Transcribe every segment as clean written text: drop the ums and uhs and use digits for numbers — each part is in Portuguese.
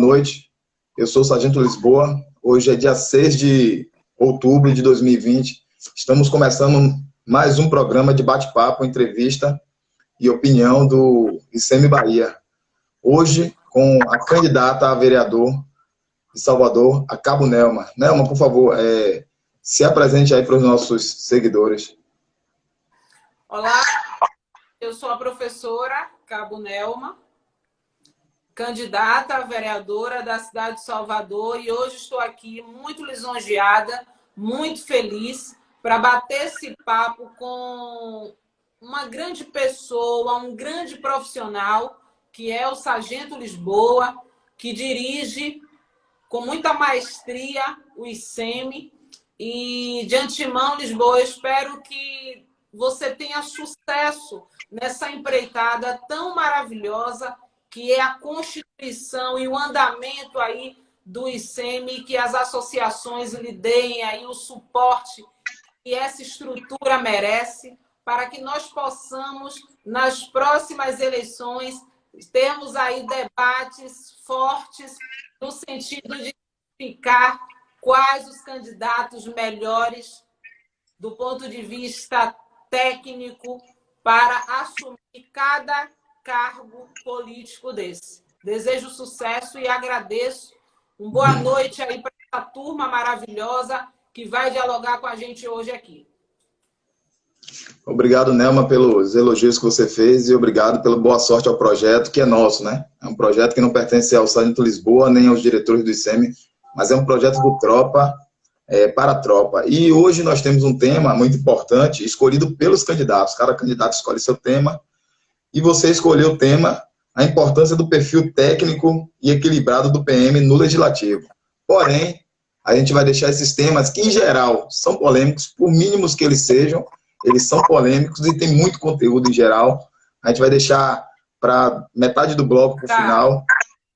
noite. Eu sou o Sargento Lisboa. Hoje é dia 6 de outubro de 2020. Estamos começando mais um programa de bate-papo, entrevista e opinião do ICEMI Bahia. Hoje, com a candidata a vereador de Salvador, a Cabo Nelma. Nelma, por favor, se apresente aí para os nossos seguidores. Olá, eu sou a professora Cabo Nelma, candidata a vereadora da cidade de Salvador, e hoje estou aqui muito lisonjeada, muito feliz para bater esse papo com uma grande pessoa, um grande profissional, que é o Sargento Lisboa, que dirige com muita maestria o ICEMI. E, de antemão, Lisboa, eu espero que você tenha sucesso nessa empreitada tão maravilhosa que é a constituição e o andamento aí do ICEMI, que as associações lhe deem aí o suporte que essa estrutura merece, para que nós possamos, nas próximas eleições, termos aí debates fortes no sentido de identificar quais os candidatos melhores do ponto de vista técnico para assumir cada cargo político desse. Desejo sucesso e agradeço. Uma boa noite aí para essa turma maravilhosa que vai dialogar com a gente hoje aqui. Obrigado, Nelma, pelos elogios que você fez e obrigado pela boa sorte ao projeto, que é nosso, né? É um projeto que não pertence ao Sargento Lisboa nem aos diretores do ICEMI, mas é um projeto do Tropa para a Tropa. E hoje nós temos um tema muito importante, escolhido pelos candidatos. Cada candidato escolhe seu tema e você escolheu o tema, a importância do perfil técnico e equilibrado do PM no Legislativo. Porém, a gente vai deixar esses temas que, em geral, são polêmicos, por mínimos que eles sejam, eles são polêmicos e tem muito conteúdo em geral. A gente vai deixar para metade do bloco, para o final,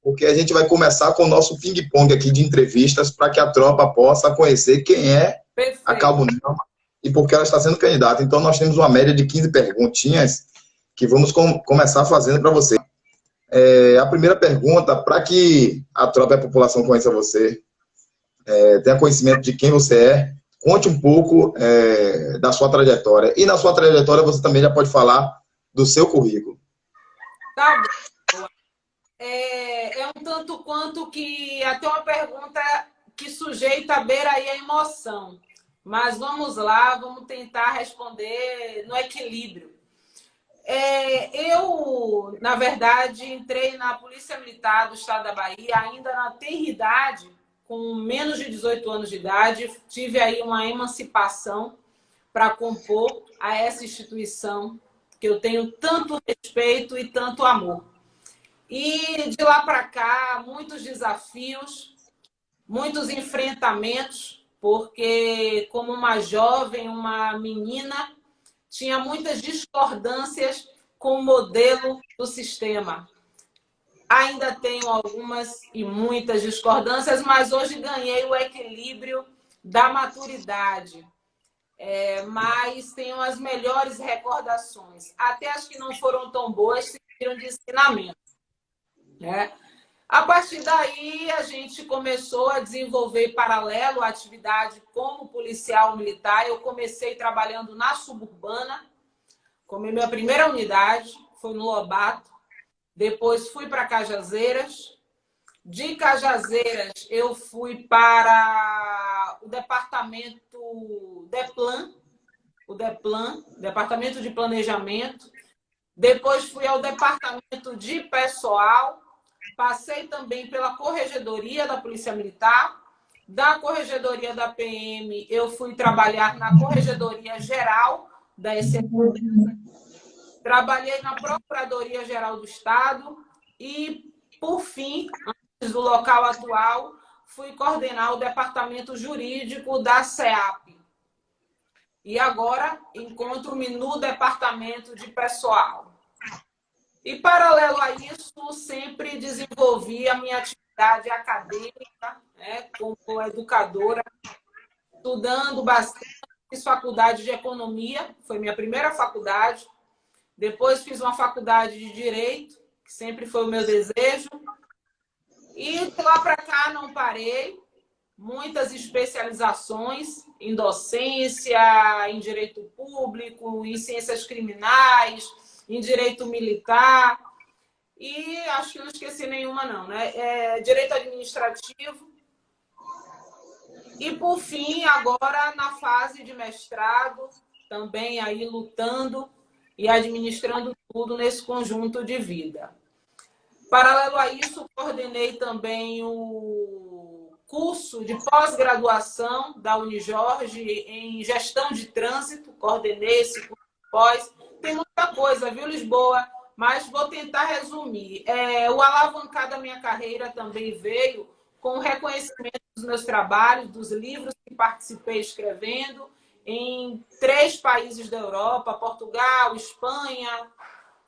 porque a gente vai começar com o nosso ping-pong aqui de entrevistas para que a tropa possa conhecer quem é a Cabo Nelma e por que ela está sendo candidata. Então, nós temos uma média de 15 perguntinhas que vamos começar fazendo para você. A primeira pergunta, para que a tropa e a população conheça você, tenha conhecimento de quem você é, conte um pouco da sua trajetória. E na sua trajetória você também já pode falar do seu currículo. Tá bom. É um tanto quanto que até uma pergunta que sujeita à beira aí a emoção. Mas vamos lá, vamos tentar responder no equilíbrio. Eu, na verdade, entrei na Polícia Militar do Estado da Bahia ainda na tenridade, com menos de 18 anos de idade. Tive aí uma emancipação para compor a essa instituição que eu tenho tanto respeito e tanto amor. E de lá para cá, muitos desafios, muitos enfrentamentos, porque como uma jovem, uma menina, tinha muitas discordâncias com o modelo do sistema. Ainda tenho algumas e muitas discordâncias, mas hoje ganhei o equilíbrio da maturidade. Mas tenho as melhores recordações. Até as que não foram tão boas serviram de ensinamento. A partir daí, a gente começou a desenvolver paralelo à atividade como policial militar. Eu comecei trabalhando na suburbana, como minha primeira unidade, foi no Lobato. Depois fui para Cajazeiras. De Cajazeiras, eu fui para o departamento DEPLAN, Departamento de Planejamento. Depois fui ao departamento de pessoal. Passei também pela Corregedoria da Polícia Militar. Da Corregedoria da PM, eu fui trabalhar na Corregedoria Geral da ECM. Trabalhei na Procuradoria-Geral do Estado e, por fim, antes do local atual, fui coordenar o departamento jurídico da SEAP. E agora encontro-me no departamento de pessoal. E, paralelo a isso, sempre desenvolvi a minha atividade acadêmica, como educadora, estudando bastante. Fiz faculdade de Economia, foi minha primeira faculdade. Depois fiz uma faculdade de Direito, que sempre foi o meu desejo. E de lá para cá não parei. Muitas especializações em docência, em direito público, em ciências criminais, em direito militar. E acho que não esqueci nenhuma, não, né? Direito administrativo. E, por fim, agora na fase de mestrado, também aí lutando e administrando tudo nesse conjunto de vida. Paralelo a isso, coordenei também o curso de pós-graduação da Unijorge em gestão de trânsito, coordenei esse curso de pós. Tem muita coisa, viu, Lisboa? Mas vou tentar resumir. O alavancar da minha carreira também veio com o reconhecimento dos meus trabalhos, dos livros que participei escrevendo em 3 países da Europa, Portugal, Espanha,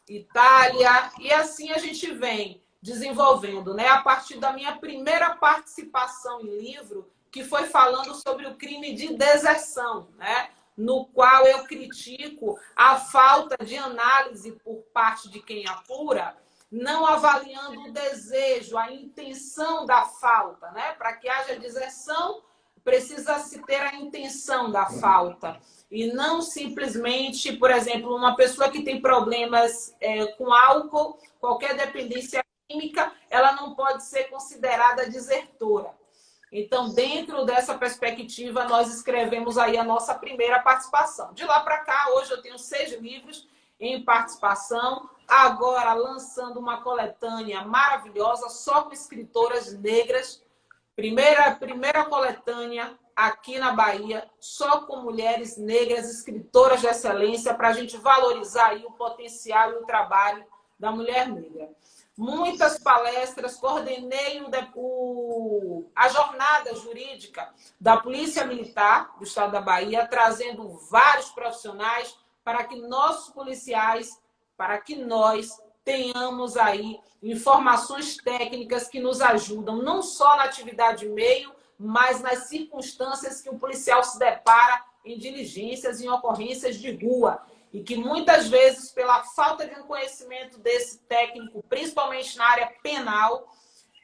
Itália, e assim a gente vem desenvolvendo, né? A partir da minha primeira participação em livro, que foi falando sobre o crime de deserção, né? No qual eu critico a falta de análise por parte de quem apura, não avaliando o desejo, a intenção da falta, né? Para que haja deserção, precisa-se ter a intenção da falta. E não simplesmente, por exemplo, uma pessoa que tem problemas com álcool, qualquer dependência química, ela não pode ser considerada desertora. Então, dentro dessa perspectiva, nós escrevemos aí a nossa primeira participação. De lá para cá, hoje eu tenho 6 livros em participação, agora lançando uma coletânea maravilhosa, só com escritoras negras. Primeira coletânea aqui na Bahia, só com mulheres negras, escritoras de excelência, para a gente valorizar aí o potencial e o trabalho da mulher negra. Muitas palestras, coordenei a jornada jurídica da Polícia Militar do Estado da Bahia, trazendo vários profissionais para que nossos policiais, para que nós tenhamos aí informações técnicas que nos ajudam, não só na atividade meio, mas nas circunstâncias que o policial se depara em diligências, em ocorrências de rua. E que muitas vezes, pela falta de um conhecimento desse técnico, principalmente na área penal,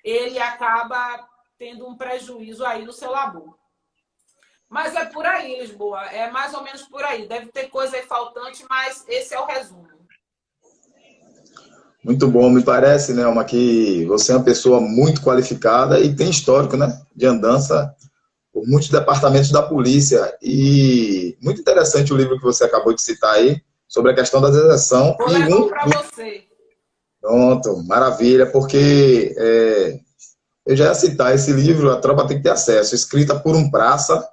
ele acaba tendo um prejuízo aí no seu labor. Mas é por aí, Lisboa, é mais ou menos por aí. Deve ter coisa aí faltante, mas esse é o resumo. Muito bom, me parece, Nelma, que você é uma pessoa muito qualificada e tem histórico, né, de andança por muitos departamentos da polícia. E muito interessante o livro que você acabou de citar aí, sobre a questão da deserção. Vou levar para você. Pronto, maravilha, porque eu já ia citar esse livro, A Tropa Tem que Ter Acesso, escrita por um praça,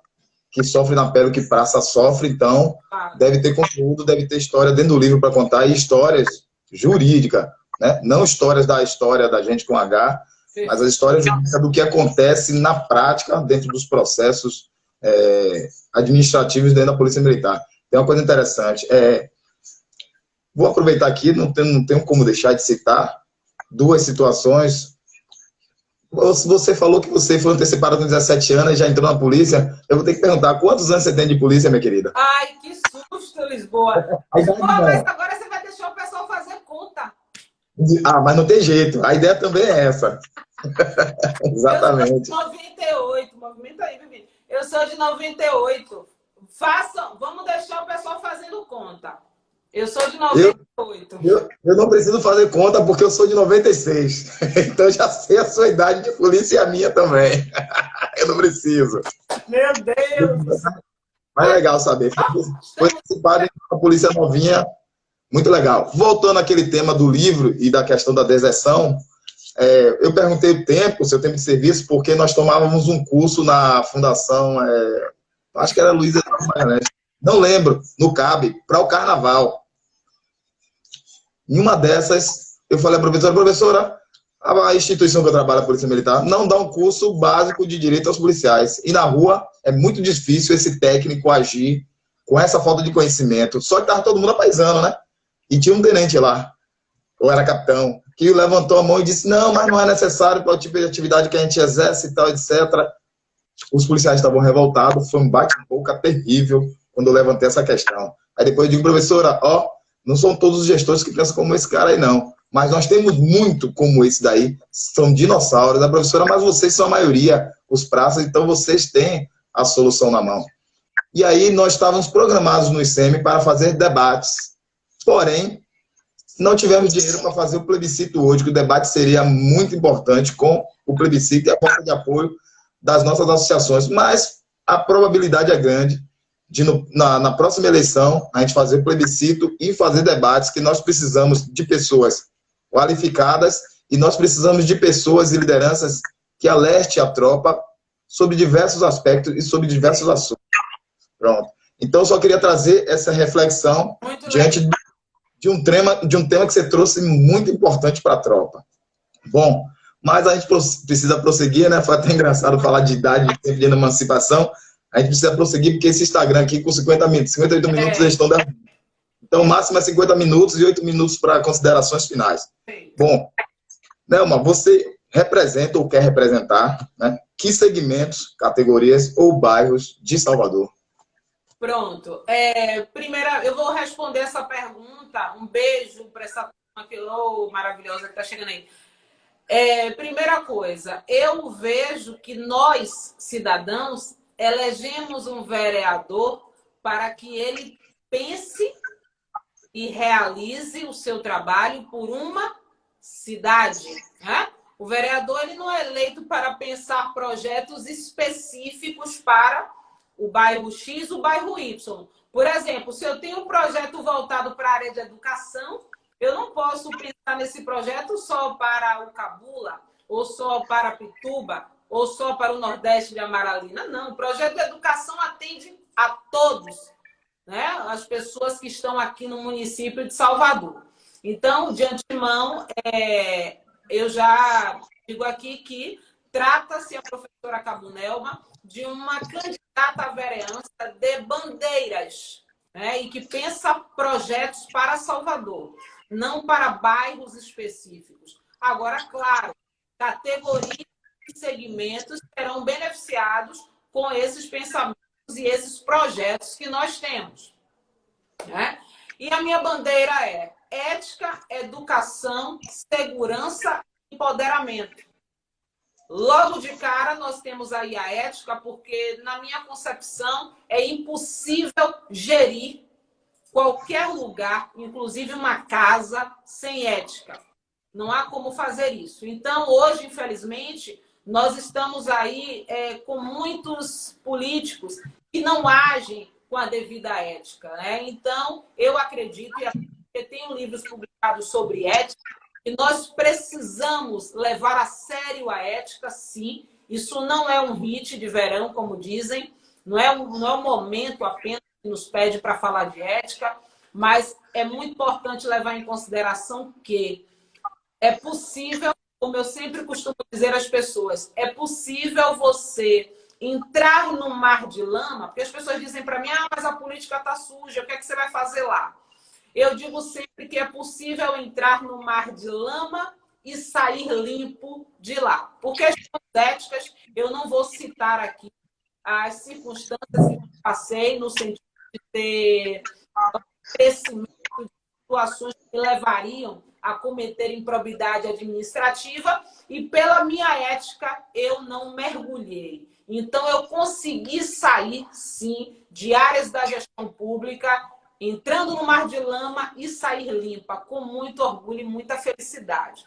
que sofre na pele o que praça sofre, então deve ter conteúdo, deve ter história dentro do livro para contar, e histórias jurídicas, né? Não histórias da história da gente com H, mas as histórias jurídicas do que acontece na prática dentro dos processos administrativos dentro da Polícia Militar. Tem uma coisa interessante, vou aproveitar aqui, não tenho como deixar de citar 2 situações. Você falou que você foi antecipada com 17 anos e já entrou na polícia. Eu vou ter que perguntar, quantos anos você tem de polícia, minha querida? Ai, que susto, Lisboa. Mas agora você vai deixar o pessoal fazer conta. Ah, mas não tem jeito. A ideia também é essa. Exatamente. Eu sou de 98. Movimento aí, bebê. Eu sou de 98. Vamos deixar o pessoal fazendo conta. Eu sou de 98. Eu não preciso fazer conta porque eu sou de 96. Então já sei a sua idade de polícia e a minha também. Eu não preciso. Meu Deus! Mas legal saber. Foi participado da polícia novinha. Muito legal. Voltando àquele tema do livro e da questão da deserção, eu perguntei o tempo, seu tempo de serviço, porque nós tomávamos um curso na Fundação, acho que era Luísa, não lembro, no CAB, para o Carnaval. Em uma dessas, eu falei à professora, a instituição que eu trabalho, a Polícia Militar, não dá um curso básico de direito aos policiais. E na rua é muito difícil esse técnico agir com essa falta de conhecimento. Só que estava todo mundo apaisando, né? E tinha um tenente lá, ou era capitão, que levantou a mão e disse, não, mas não é necessário para o tipo de atividade que a gente exerce e tal, etc. Os policiais estavam revoltados, foi um bate-boca terrível quando eu levantei essa questão. Aí depois eu digo, professora, não são todos os gestores que pensam como esse cara aí, não. mas nós temos muito como esse daí, são dinossauros, a professora, mas vocês são a maioria, os praças, então vocês têm a solução na mão. E aí nós estávamos programados no ICEM para fazer debates, porém, não tivemos dinheiro para fazer o plebiscito hoje, que o debate seria muito importante com o plebiscito e a falta de apoio das nossas associações, mas a probabilidade é grande de, na próxima eleição, a gente fazer plebiscito e fazer debates, que nós precisamos de pessoas qualificadas e nós precisamos de pessoas e lideranças que alerte a tropa sobre diversos aspectos e sobre diversos assuntos. Pronto. Então, eu só queria trazer essa reflexão diante de um tema que você trouxe muito importante para a tropa. Bom, mas a gente precisa prosseguir, né? Foi até engraçado falar de idade, de tempo de emancipação. A gente precisa prosseguir, porque esse Instagram aqui, com 58 minutos, eles estão dando. Então, o máximo é 50 minutos e 8 minutos para considerações finais. Bom, Nelma, você representa ou quer representar, né, que segmentos, categorias ou bairros de Salvador? Pronto. Primeiro, eu vou responder essa pergunta. Um beijo para essa turma maravilhosa que está chegando aí. Primeira coisa, eu vejo que nós, cidadãos, elegemos um vereador para que ele pense e realize o seu trabalho por uma cidade, né? O vereador ele não é eleito para pensar projetos específicos para o bairro X, o bairro Y. Por exemplo, se eu tenho um projeto voltado para a área de educação, eu não posso pensar nesse projeto só para o Cabula, ou só para Pituba, ou só para o Nordeste de Amaralina. Não, o projeto de educação atende a todos, né? As pessoas que estão aqui no município de Salvador. Então, de antemão, eu já digo aqui que trata-se a professora Cabunelma de uma candidata à vereança de bandeiras, né? E que pensa projetos para Salvador, não para bairros específicos. Agora, claro, categorias e segmentos serão beneficiados com esses pensamentos e esses projetos que nós temos, né? E a minha bandeira é ética, educação, segurança e empoderamento. Logo de cara, nós temos aí a ética, porque, na minha concepção, é impossível gerir qualquer lugar, inclusive uma casa, sem ética. Não há como fazer isso. Então, hoje, infelizmente, nós estamos aí com muitos políticos que não agem com a devida ética, né? Então, eu acredito, e tenho livros publicados sobre ética, que nós precisamos levar a sério a ética, sim. Isso não é um hit de verão, como dizem, não é um momento apenas que nos pede para falar de ética, mas é muito importante levar em consideração que é possível, como eu sempre costumo dizer às pessoas, é possível você entrar no mar de lama, porque as pessoas dizem para mim, mas a política está suja, o que é que você vai fazer lá? Eu digo sempre que é possível entrar no mar de lama e sair limpo de lá. Por questões éticas, eu não vou citar aqui as circunstâncias que eu passei no sentido de ter crescimento de situações que levariam a cometer improbidade administrativa e pela minha ética eu não mergulhei. Então eu consegui sair, sim, de áreas da gestão pública, entrando no mar de lama e sair limpa, com muito orgulho e muita felicidade.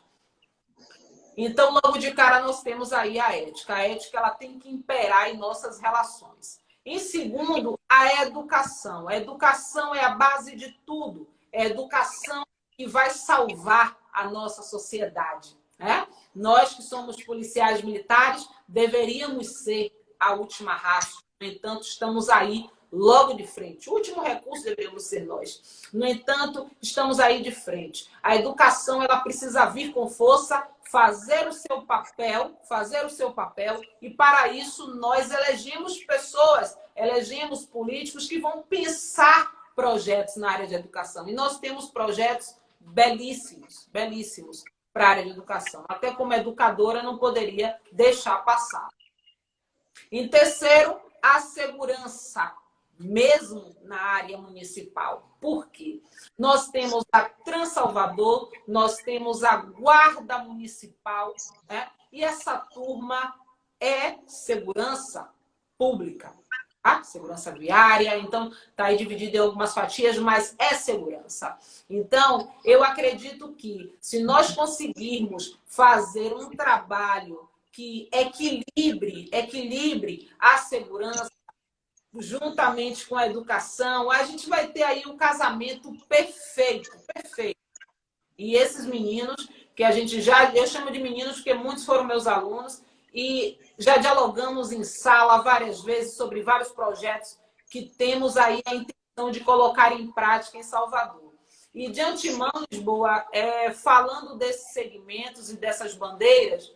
Então, logo de cara, nós temos aí a ética. A ética ela tem que imperar em nossas relações. Em segundo, a educação. A educação é a base de tudo. É a educação que vai salvar a nossa sociedade, né? Nós que somos policiais militares deveríamos ser a última raça. No entanto, estamos aí logo de frente. O último recurso deveríamos ser nós. No entanto, estamos aí de frente. A educação ela precisa vir com força, fazer o seu papel, e para isso nós elegemos pessoas, elegemos políticos que vão pensar projetos na área de educação. E nós temos projetos belíssimos, belíssimos para a área de educação. Até como educadora não poderia deixar passar. Em terceiro, a segurança. mesmo na área municipal. Por quê? Nós temos a Transalvador, nós temos a Guarda Municipal, né? E essa turma é segurança pública, tá? Segurança viária, então está aí dividido em algumas fatias, mas é segurança. Então, eu acredito que se nós conseguirmos fazer um trabalho que equilibre a segurança juntamente com a educação, a gente vai ter aí um casamento perfeito, perfeito. E esses meninos, que a gente eu chamo de meninos porque muitos foram meus alunos, e já dialogamos em sala várias vezes sobre vários projetos que temos aí a intenção de colocar em prática em Salvador. E de antemão, Lisboa, falando desses segmentos e dessas bandeiras,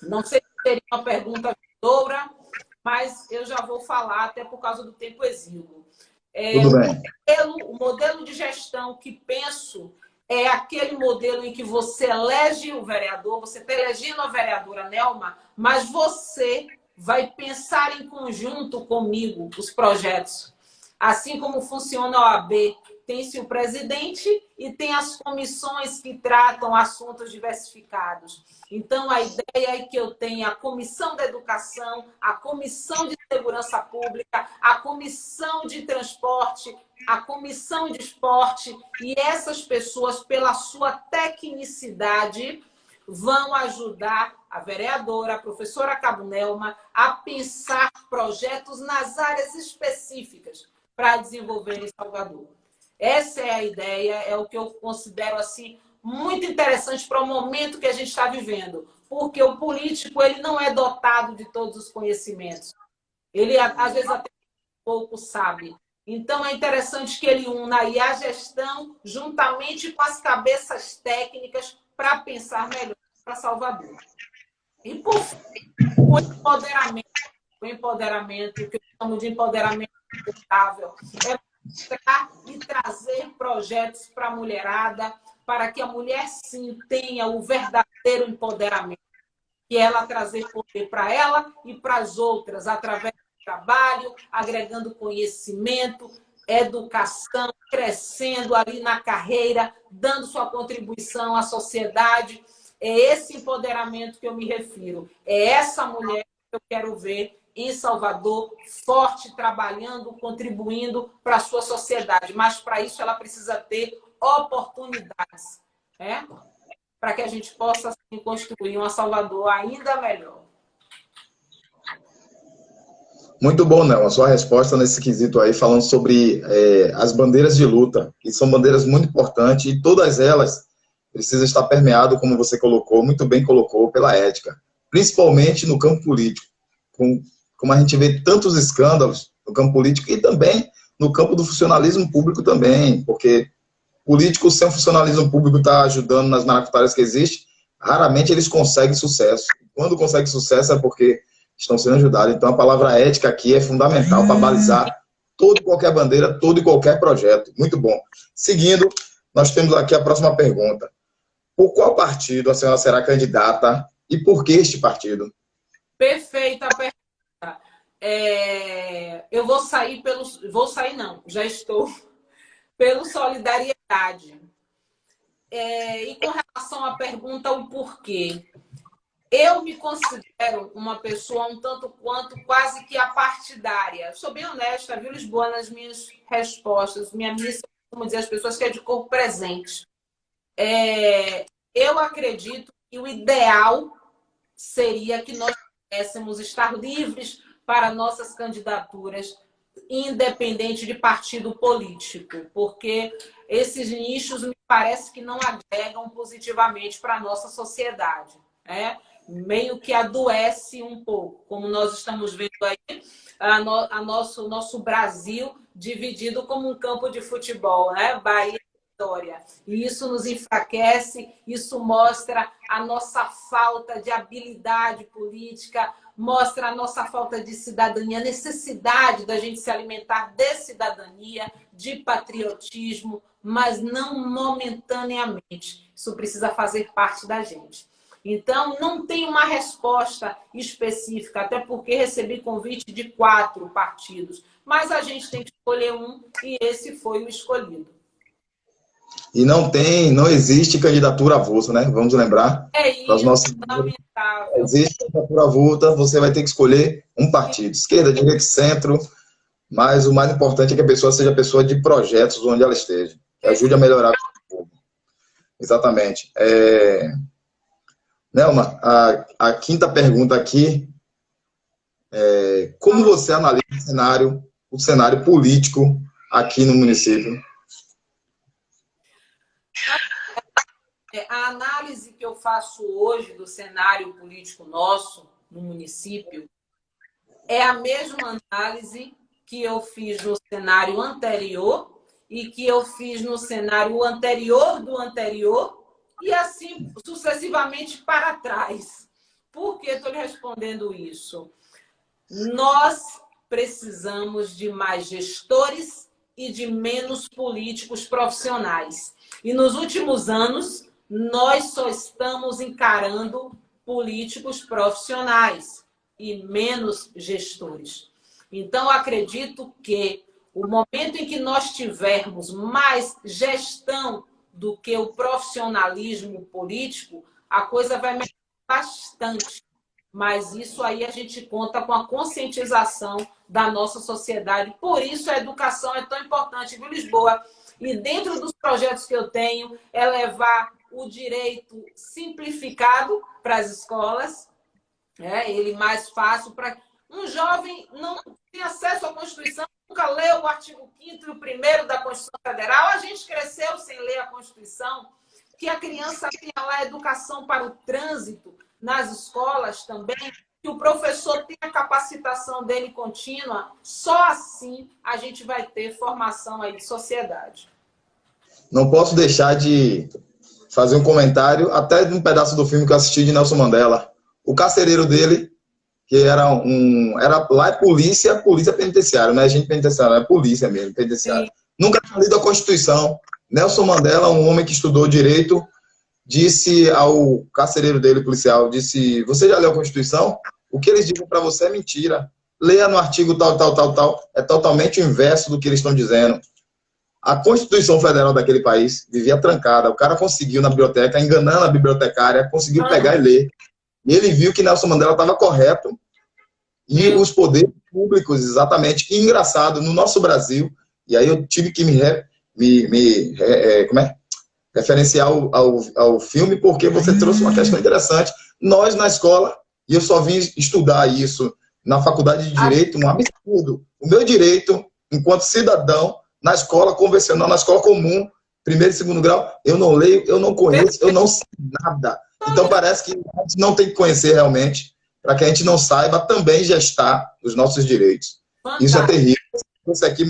não sei se seria uma pergunta dobra, mas eu já vou falar, até por causa do tempo exíguo. Tudo bem. O modelo de gestão que penso é aquele modelo em que você elege o vereador, você está elegendo a vereadora Nelma, mas você vai pensar em conjunto comigo os projetos. Assim como funciona a OAB, tem-se o presidente e tem as comissões que tratam assuntos diversificados. Então, a ideia é que eu tenha a Comissão da Educação, a Comissão de Segurança Pública, a Comissão de Transporte, a Comissão de Esporte, e essas pessoas, pela sua tecnicidade, vão ajudar a vereadora, a professora Cabo Nelma, a pensar projetos nas áreas específicas para desenvolver em Salvador. Essa é a ideia, é o que eu considero assim muito interessante para o momento que a gente está vivendo, porque o político ele não é dotado de todos os conhecimentos. Ele, às vezes, até pouco sabe. Então, é interessante que ele una aí a gestão juntamente com as cabeças técnicas para pensar melhor para Salvador. E, por fim, o empoderamento, que eu chamo de empoderamento sustentável, é mostrar e trazer projetos para a mulherada, para que a mulher, sim, tenha o verdadeiro empoderamento, que é ela trazer poder para ela e para as outras, através do trabalho, agregando conhecimento, educação, crescendo ali na carreira, dando sua contribuição à sociedade. É esse empoderamento que eu me refiro. É essa mulher que eu quero ver em Salvador, forte, trabalhando, contribuindo para a sua sociedade. Mas, para isso, ela precisa ter oportunidades, né? Para que a gente possa assim, construir uma Salvador ainda melhor. Muito bom, Nelma, a sua resposta nesse quesito aí, falando sobre as bandeiras de luta, que são bandeiras muito importantes, e todas elas precisam estar permeadas, como você colocou, muito bem colocou, pela ética, principalmente no campo político, como a gente vê tantos escândalos no campo político e também no campo do funcionalismo público também, porque políticos sem o funcionalismo público estar ajudando nas maracutaias que existem, raramente eles conseguem sucesso. Quando conseguem sucesso é porque estão sendo ajudados. Então, a palavra ética aqui é fundamental para balizar toda e qualquer bandeira, todo e qualquer projeto. Muito bom. Seguindo, nós temos aqui a próxima pergunta. Por qual partido a senhora será candidata e por que este partido? Perfeita pergunta. Eu vou sair não, já estou pelo Solidariedade. E com relação à pergunta, o porquê? Eu me considero uma pessoa um tanto quanto quase que apartidária. Sou bem honesta, viu, Lisboa, nas minhas respostas. Minha missão, como dizer às pessoas, que é de corpo presente. Eu acredito que o ideal seria que nós pudéssemos estar livres para nossas candidaturas, independente de partido político, porque esses nichos me parece que não agregam positivamente para a nossa sociedade, né? Meio que adoece um pouco, como nós estamos vendo aí, nosso Brasil dividido como um campo de futebol, né? Bahia e Vitória. E isso nos enfraquece, isso mostra a nossa falta de habilidade política, mostra a nossa falta de cidadania, a necessidade da gente se alimentar de cidadania, de patriotismo, mas não momentaneamente. Isso precisa fazer parte da gente. Então, não tem uma resposta específica, até porque recebi convite de 4 partidos. Mas a gente tem que escolher um e esse foi o escolhido. E não existe candidatura avulsa, né? Vamos lembrar. É Para os isso, nossos... lamentável. Existe candidatura avulsa, você vai ter que escolher um partido. Esquerda, direita, centro. Mas o mais importante é que a pessoa seja pessoa de projetos onde ela esteja. Que ajude a melhorar o povo. Exatamente. Nelma, a quinta pergunta aqui é como você analisa o cenário político aqui no município? A análise que eu faço hoje do cenário político nosso no município é a mesma análise que eu fiz no cenário anterior e que eu fiz no cenário anterior do anterior e assim sucessivamente para trás. Por que estou lhe respondendo isso? Nós precisamos de mais gestores e de menos políticos profissionais. E nos últimos anos, nós só estamos encarando políticos profissionais e menos gestores. Então, acredito que o momento em que nós tivermos mais gestão do que o profissionalismo político, a coisa vai melhorar bastante. Mas isso aí a gente conta com a conscientização da nossa sociedade. Por isso a educação é tão importante, viu, Lisboa? E dentro dos projetos que eu tenho é levar o direito simplificado para as escolas, ele mais fácil para um jovem não tem acesso à Constituição, nunca leu o artigo 5º e o 1º da Constituição Federal. A gente cresceu sem ler a Constituição, que a criança tenha lá educação para o trânsito nas escolas também, que o professor tenha a capacitação dele contínua. Só assim a gente vai ter formação aí de sociedade. Não posso deixar de fazer um comentário, até de um pedaço do filme que eu assisti de Nelson Mandela. O carcereiro dele, que era lá é polícia penitenciária, não é agente penitenciário, é polícia mesmo, penitenciária. Sim. Nunca tinha lido a Constituição. Nelson Mandela, um homem que estudou direito, disse ao carcereiro dele, policial, disse, você já leu a Constituição? O que eles dizem para você é mentira. Leia no artigo tal, tal, tal, tal. É totalmente o inverso do que eles estão dizendo. A Constituição Federal daquele país vivia trancada. O cara conseguiu na biblioteca, enganando a bibliotecária, conseguiu pegar e ler. E ele viu que Nelson Mandela estava correto. E os poderes públicos, exatamente. E engraçado, no nosso Brasil, e aí eu tive que referenciar ao filme, porque você trouxe uma questão interessante. Nós, na escola, e eu só vim estudar isso na faculdade de Direito, um absurdo. O meu direito, enquanto cidadão, na escola convencional, na escola comum, 1º e 2º grau, eu não leio, eu não conheço, eu não sei nada. Então, parece que a gente não tem que conhecer realmente, para que a gente não saiba também gestar os nossos direitos. Fantástico. Isso é terrível. Isso aqui,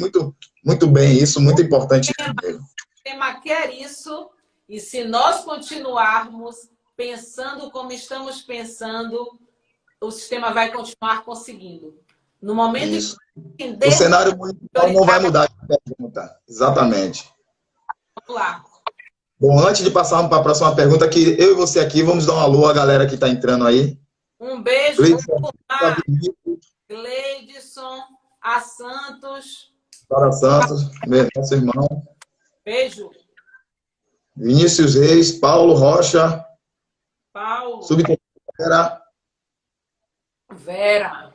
muito bem, isso, muito importante. O tema quer isso, e se nós continuarmos pensando como estamos pensando, o sistema vai continuar conseguindo. No momento isso. Em que o cenário municipal não vai mudar de pergunta. Exatamente. Vamos lá. Bom, antes de passarmos para a próxima pergunta, que eu e você aqui, vamos dar um alô à galera que está entrando aí. Um beijo para Gleidson, a Santos. Para Santos, nosso irmão. Beijo. Vinícius Reis, Paulo Rocha. Paulo. Subtenente Vera.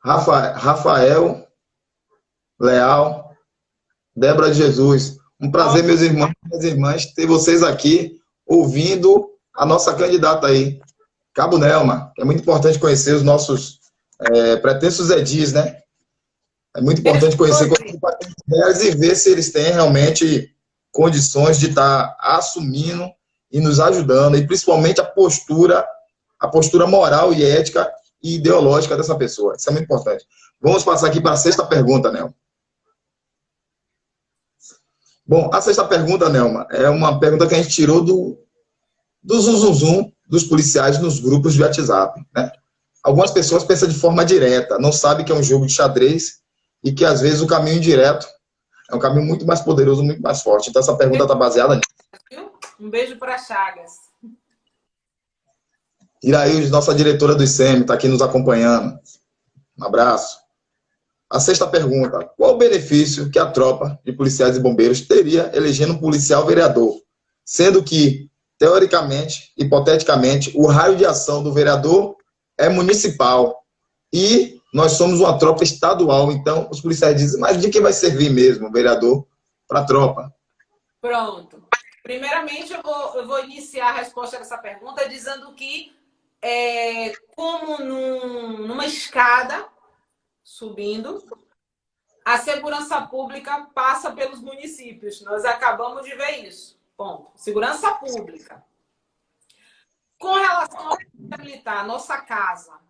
Rafael Leal, Débora de Jesus. Um prazer, meus irmãos e minhas irmãs, ter vocês aqui ouvindo a nossa candidata aí, Cabo Nelma. É muito importante conhecer os nossos pretensos edis, né? É muito importante conhecer eles e ver se eles têm realmente condições de estar assumindo e nos ajudando, e principalmente a postura moral e ética e ideológica dessa pessoa. Isso é muito importante. Vamos passar aqui para a 6ª pergunta, Nelma. Bom, a 6ª pergunta, Nelma, é uma pergunta que a gente tirou do zum dos policiais nos grupos de WhatsApp, né? Algumas pessoas pensam de forma direta, não sabem que é um jogo de xadrez e que, às vezes, o caminho indireto é um caminho muito mais poderoso, muito mais forte. Então, essa pergunta está baseada nisso. Um beijo para Chagas. Iraíus, nossa diretora do ICEM, está aqui nos acompanhando. Um abraço. A sexta pergunta. Qual o benefício que a tropa de policiais e bombeiros teria elegendo um policial vereador? Sendo que, teoricamente, hipoteticamente, o raio de ação do vereador é municipal. E nós somos uma tropa estadual. Então, os policiais dizem, mas de que vai servir mesmo o vereador para a tropa? Pronto. Primeiramente, eu vou iniciar a resposta dessa pergunta dizendo que, como numa escada, subindo, a segurança pública passa pelos municípios. Nós acabamos de ver isso. Ponto. Segurança pública. Com relação à polícia militar, nossa casa,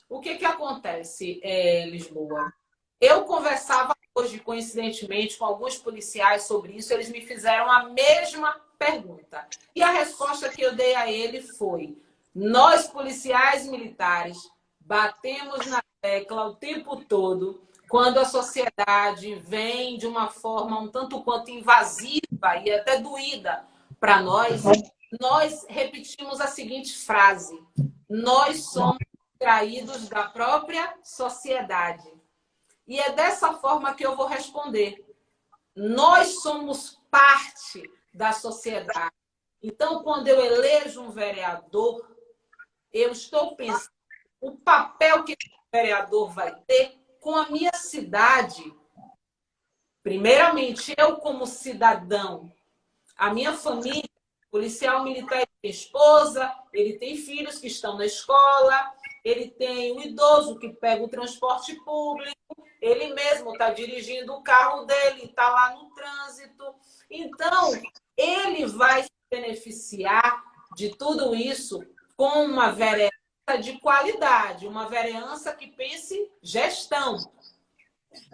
o que acontece, Lisboa? Eu conversava hoje, coincidentemente, com alguns policiais sobre isso, eles me fizeram a mesma pergunta. E a resposta que eu dei a ele foi: nós, policiais militares, batemos na tecla o tempo todo quando a sociedade vem de uma forma um tanto quanto invasiva e até doída para nós, nós repetimos a seguinte frase: nós somos traídos da própria sociedade. E é dessa forma que eu vou responder. Nós somos parte da sociedade. Então, quando eu elejo um vereador, eu estou pensando o papel que o vereador vai ter com a minha cidade. Primeiramente, eu como cidadão, a minha família, policial militar, ele tem esposa, ele tem filhos que estão na escola, ele tem um idoso que pega o transporte público, ele mesmo está dirigindo o carro dele, está lá no trânsito. Então, ele vai se beneficiar de tudo isso com uma vereança de qualidade, uma vereança que pense gestão.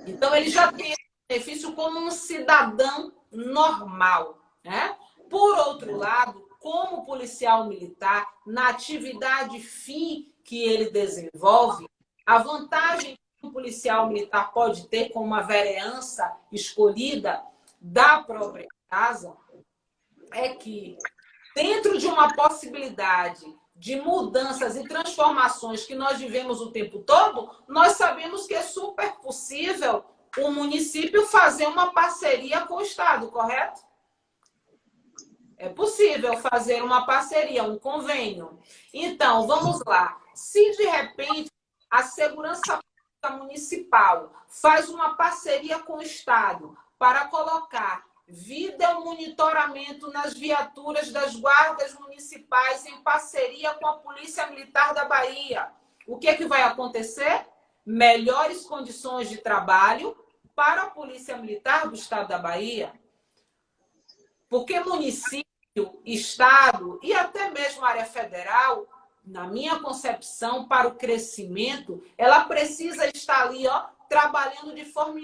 Então, ele já tem esse benefício como um cidadão normal, né? Por outro lado, como policial militar, na atividade fim que ele desenvolve, a vantagem que um policial militar pode ter com uma vereança escolhida da própria casa é que, dentro de uma possibilidade de mudanças e transformações que nós vivemos o tempo todo, nós sabemos que é super possível o município fazer uma parceria com o Estado, correto? É possível fazer uma parceria, um convênio. Então, vamos lá. Se, de repente, a segurança pública municipal faz uma parceria com o Estado para colocar vídeo monitoramento nas viaturas das guardas municipais em parceria com a Polícia Militar da Bahia, o que vai acontecer? Melhores condições de trabalho para a Polícia Militar do Estado da Bahia. Porque município, Estado e até mesmo a área federal, na minha concepção, para o crescimento, ela precisa estar ali, ó, trabalhando de forma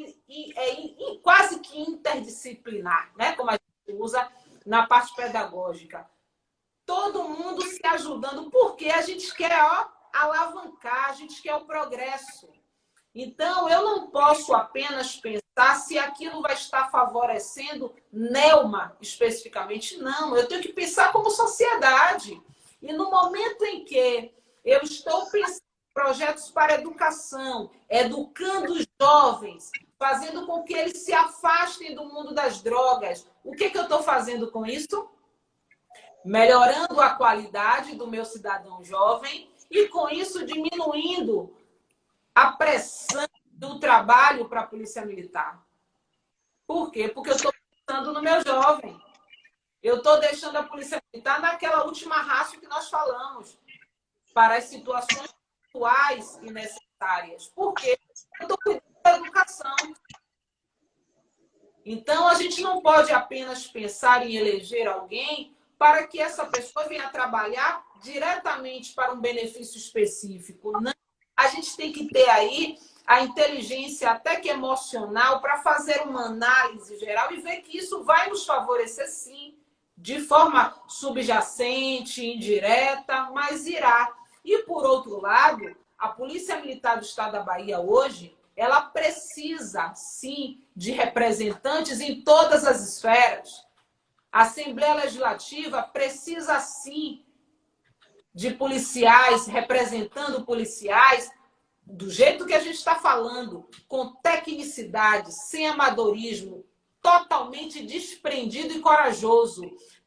quase que interdisciplinar, né? Como a gente usa na parte pedagógica. Todo mundo se ajudando, porque a gente quer, ó, alavancar, a gente quer o progresso. Então, eu não posso apenas pensar se aquilo vai estar favorecendo Nelma especificamente. Não, eu tenho que pensar como sociedade. E no momento em que eu estou pensando em projetos para educação, educando os jovens, fazendo com que eles se afastem do mundo das drogas, o que eu estou fazendo com isso? Melhorando a qualidade do meu cidadão jovem e, com isso, diminuindo a pressão do trabalho para a Polícia Militar. Por quê? Porque eu estou pensando no meu jovem. Eu estou deixando a Polícia Militar naquela última raça que nós falamos, para as situações atuais e necessárias. Por quê? Eu estou cuidando da educação. Então, a gente não pode apenas pensar em eleger alguém para que essa pessoa venha trabalhar diretamente para um benefício específico. Não. A gente tem que ter aí a inteligência até que emocional para fazer uma análise geral e ver que isso vai nos favorecer, sim, de forma subjacente, indireta, mas irá. E, por outro lado, a Polícia Militar do Estado da Bahia hoje, ela precisa, sim, de representantes em todas as esferas. A Assembleia Legislativa precisa, sim, de policiais, representando policiais, do jeito que a gente está falando, com tecnicidade, sem amadorismo, totalmente desprendido e corajoso.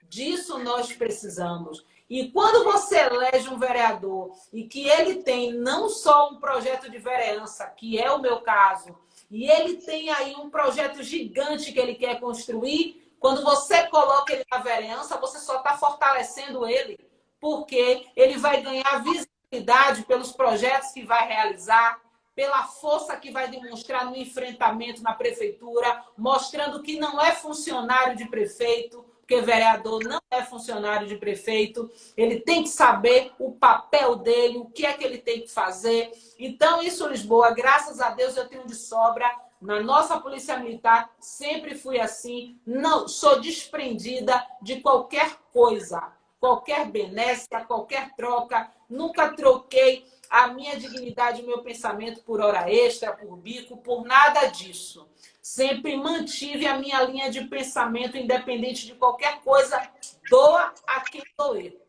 Disso nós precisamos. E quando você elege um vereador e que ele tem não só um projeto de vereança, que é o meu caso, e ele tem aí um projeto gigante que ele quer construir, quando você coloca ele na vereança, você só está fortalecendo ele, porque ele vai ganhar visibilidade pelos projetos que vai realizar, pela força que vai demonstrar no enfrentamento na prefeitura, mostrando que não é funcionário de prefeito, porque vereador não é funcionário de prefeito, ele tem que saber o papel dele, o que é que ele tem que fazer. Então, isso, Lisboa, graças a Deus eu tenho de sobra. Na nossa Polícia Militar, sempre fui assim, não sou desprendida de qualquer coisa, qualquer benéfica, qualquer troca, nunca troquei a minha dignidade, o meu pensamento por hora extra, por bico, por nada disso. Sempre mantive a minha linha de pensamento, independente de qualquer coisa, doa a quem doer.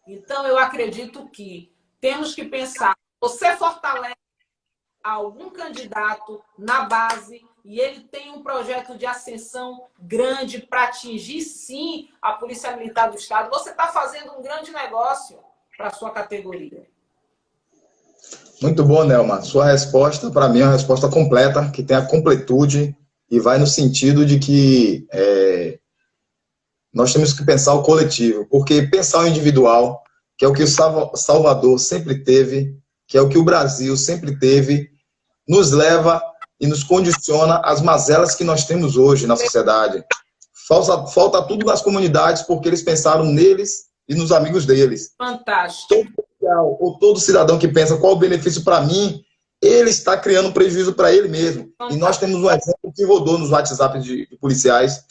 Então, eu acredito que temos que pensar, você fortalece algum candidato na base e ele tem um projeto de ascensão grande para atingir, sim, a Polícia Militar do Estado, você está fazendo um grande negócio para a sua categoria. Muito bom, Nelma. Sua resposta, para mim, é uma resposta completa, que tem a completude e vai no sentido de que nós temos que pensar o coletivo, porque pensar o individual, que é o que o Salvador sempre teve, que é o que o Brasil sempre teve, nos leva e nos condiciona às mazelas que nós temos hoje na sociedade. Falta tudo nas comunidades porque eles pensaram neles e nos amigos deles. Fantástico. Todo policial ou todo cidadão que pensa qual o benefício para mim, ele está criando um prejuízo para ele mesmo. Fantástico. E nós temos um exemplo que rodou nos WhatsApp de policiais,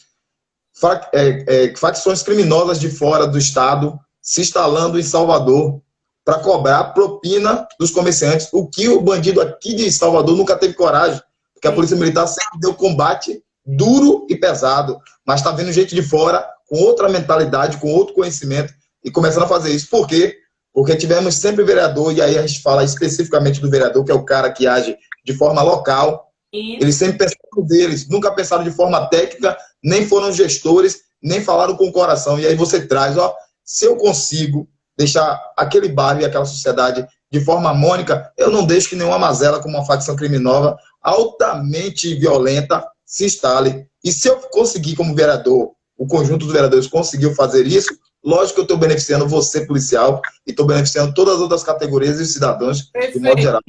facções criminosas de fora do estado se instalando em Salvador para cobrar propina dos comerciantes, o que o bandido aqui de Salvador nunca teve coragem, porque a Polícia Militar sempre deu combate duro e pesado, mas está vendo gente de fora com outra mentalidade, com outro conhecimento e começando a fazer isso. Por quê? Porque tivemos sempre vereador, e aí a gente fala especificamente do vereador, que é o cara que age de forma local. Eles sempre pensaram deles, nunca pensaram de forma técnica, nem foram gestores, nem falaram com o coração. E aí você traz, ó, se eu consigo deixar aquele bairro e aquela sociedade de forma harmônica, eu não deixo que nenhuma mazela como uma facção criminosa altamente violenta se instale. E se eu conseguir como vereador, o conjunto dos vereadores conseguiu fazer isso, lógico que eu estou beneficiando você, policial, e estou beneficiando todas as outras categorias e cidadãos de modo geral.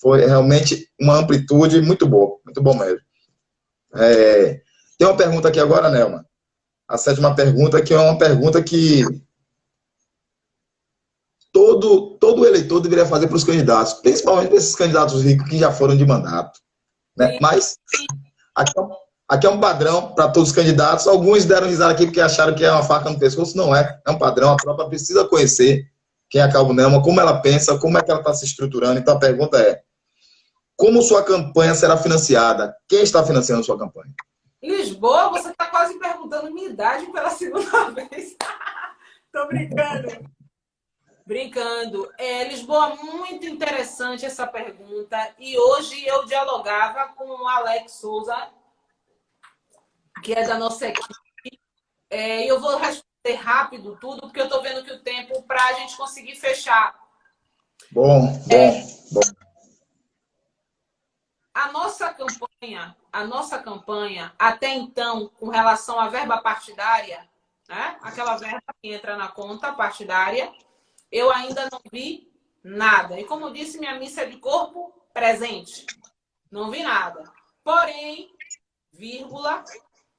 Foi realmente uma amplitude muito boa, muito bom mesmo. Tem uma pergunta aqui agora, Nelma. A 7ª pergunta, que é uma pergunta que todo eleitor deveria fazer para os candidatos, principalmente para esses candidatos ricos que já foram de mandato. Né? Mas aqui é um padrão para todos os candidatos. Alguns deram risada aqui porque acharam que é uma faca no pescoço. Não é. É um padrão. A tropa precisa conhecer quem é a Calvo Nelma, como ela pensa, como é que ela está se estruturando. Então a pergunta é: como sua campanha será financiada? Quem está financiando sua campanha? Lisboa, você está quase perguntando minha idade pela segunda vez. Tô brincando. Brincando. Lisboa, muito interessante essa pergunta. E hoje eu dialogava com o Alex Souza, que é da nossa equipe. Eu vou responder rápido tudo, porque eu estou vendo que o tempo para a gente conseguir fechar. Bom. A nossa campanha, até então, com relação à verba partidária, né? Aquela verba que entra na conta partidária, eu ainda não vi nada. E como eu disse, minha missa é de corpo presente. Não vi nada. Porém, vírgula,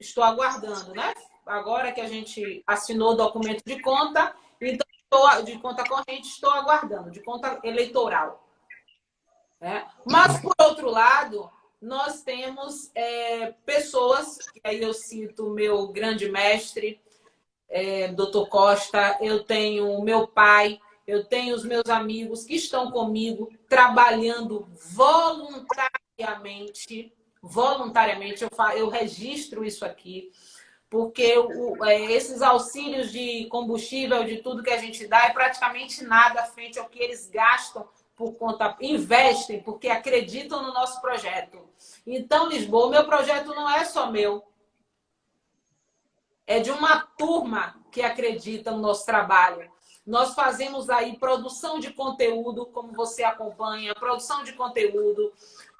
estou aguardando, né? Agora que a gente assinou o documento de conta, então, de conta corrente, estou aguardando, de conta eleitoral. Mas, por outro lado, nós temos pessoas, que aí eu cito o meu grande mestre, Dr. Costa, eu tenho o meu pai, eu tenho os meus amigos que estão comigo trabalhando voluntariamente, eu registro isso aqui, porque esses auxílios de combustível, de tudo que a gente dá, é praticamente nada frente ao que eles gastam por conta, investem, porque acreditam no nosso projeto. Então, Lisboa, o meu projeto não é só meu, é de uma turma que acredita no nosso trabalho. Nós fazemos aí produção de conteúdo, como você acompanha, produção de conteúdo,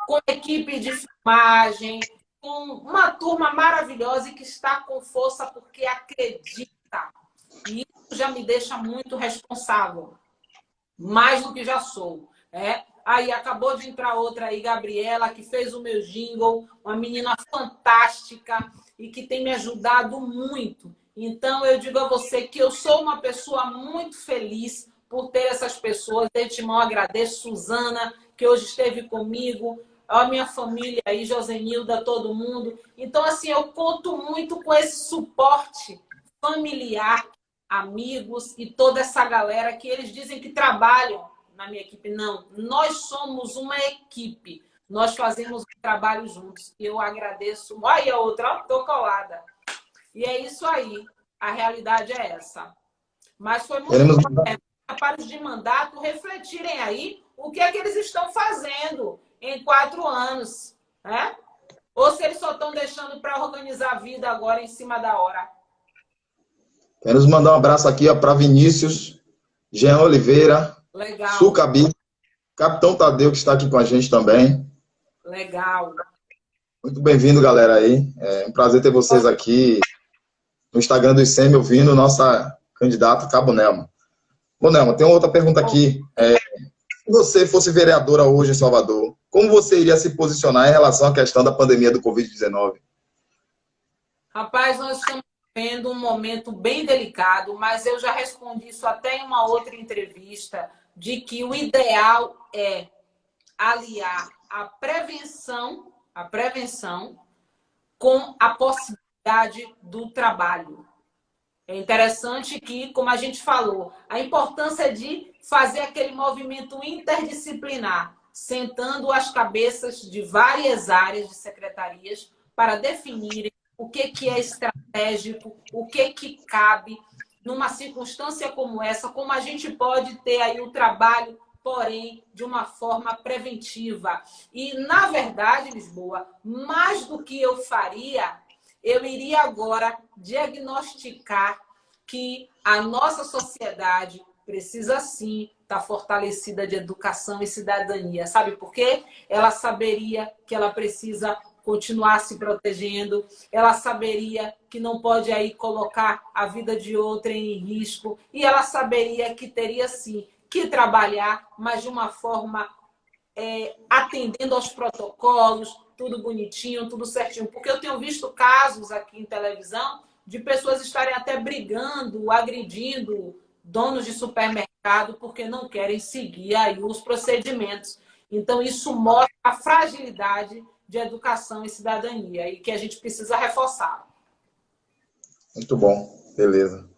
com equipe de filmagem, com uma turma maravilhosa e que está com força porque acredita. E isso já me deixa muito responsável, mais do que já sou. Aí acabou de entrar outra aí, Gabriela, que fez o meu jingle, uma menina fantástica e que tem me ajudado muito. Então, eu digo a você que eu sou uma pessoa muito feliz por ter essas pessoas. De antemão, agradeço Suzana, que hoje esteve comigo, a minha família aí, Josenilda, todo mundo. Então, assim, eu conto muito com esse suporte familiar, amigos e toda essa galera que eles dizem que trabalham na minha equipe. Não, nós somos uma equipe. Nós fazemos o trabalho juntos. E eu agradeço. Olha a outra, estou colada. E é isso aí. A realidade é essa. Mas foi muito importante para os de mandato refletirem aí o que é que eles estão fazendo em 4 anos. Né? Ou se eles só estão deixando para organizar a vida agora em cima da hora. Quero mandar um abraço aqui para Vinícius, Jean Oliveira, Legal. Sucabi, Capitão Tadeu, que está aqui com a gente também. Legal. Muito bem-vindo, galera, aí. É um prazer ter vocês aqui no Instagram do ICEM, ouvindo nossa candidata Cabo Nelma. Bom, Nelma, tem uma outra pergunta aqui. Se você fosse vereadora hoje em Salvador, como você iria se posicionar em relação à questão da pandemia do Covid-19? Rapaz, nós estamos vivendo um momento bem delicado, mas eu já respondi isso até em uma outra entrevista, de que o ideal é aliar a prevenção com a possibilidade do trabalho. É interessante que, como a gente falou, a importância de fazer aquele movimento interdisciplinar, sentando as cabeças de várias áreas de secretarias para definirem o que é estratégico, o que cabe numa circunstância como essa, como a gente pode ter aí o trabalho, porém, de uma forma preventiva. E, na verdade, Lisboa, mais do que eu faria, eu iria agora diagnosticar que a nossa sociedade precisa, sim, estar fortalecida de educação e cidadania. Sabe por quê? Ela saberia que ela precisa continuar se protegendo, ela saberia que não pode aí colocar a vida de outra em risco, e ela saberia que teria, sim, que trabalhar, mas de uma forma atendendo aos protocolos, tudo bonitinho, tudo certinho. Porque eu tenho visto casos aqui em televisão de pessoas estarem até brigando, agredindo donos de supermercado porque não querem seguir aí os procedimentos. Então, isso mostra a fragilidade de educação e cidadania e que a gente precisa reforçar. Muito bom, beleza.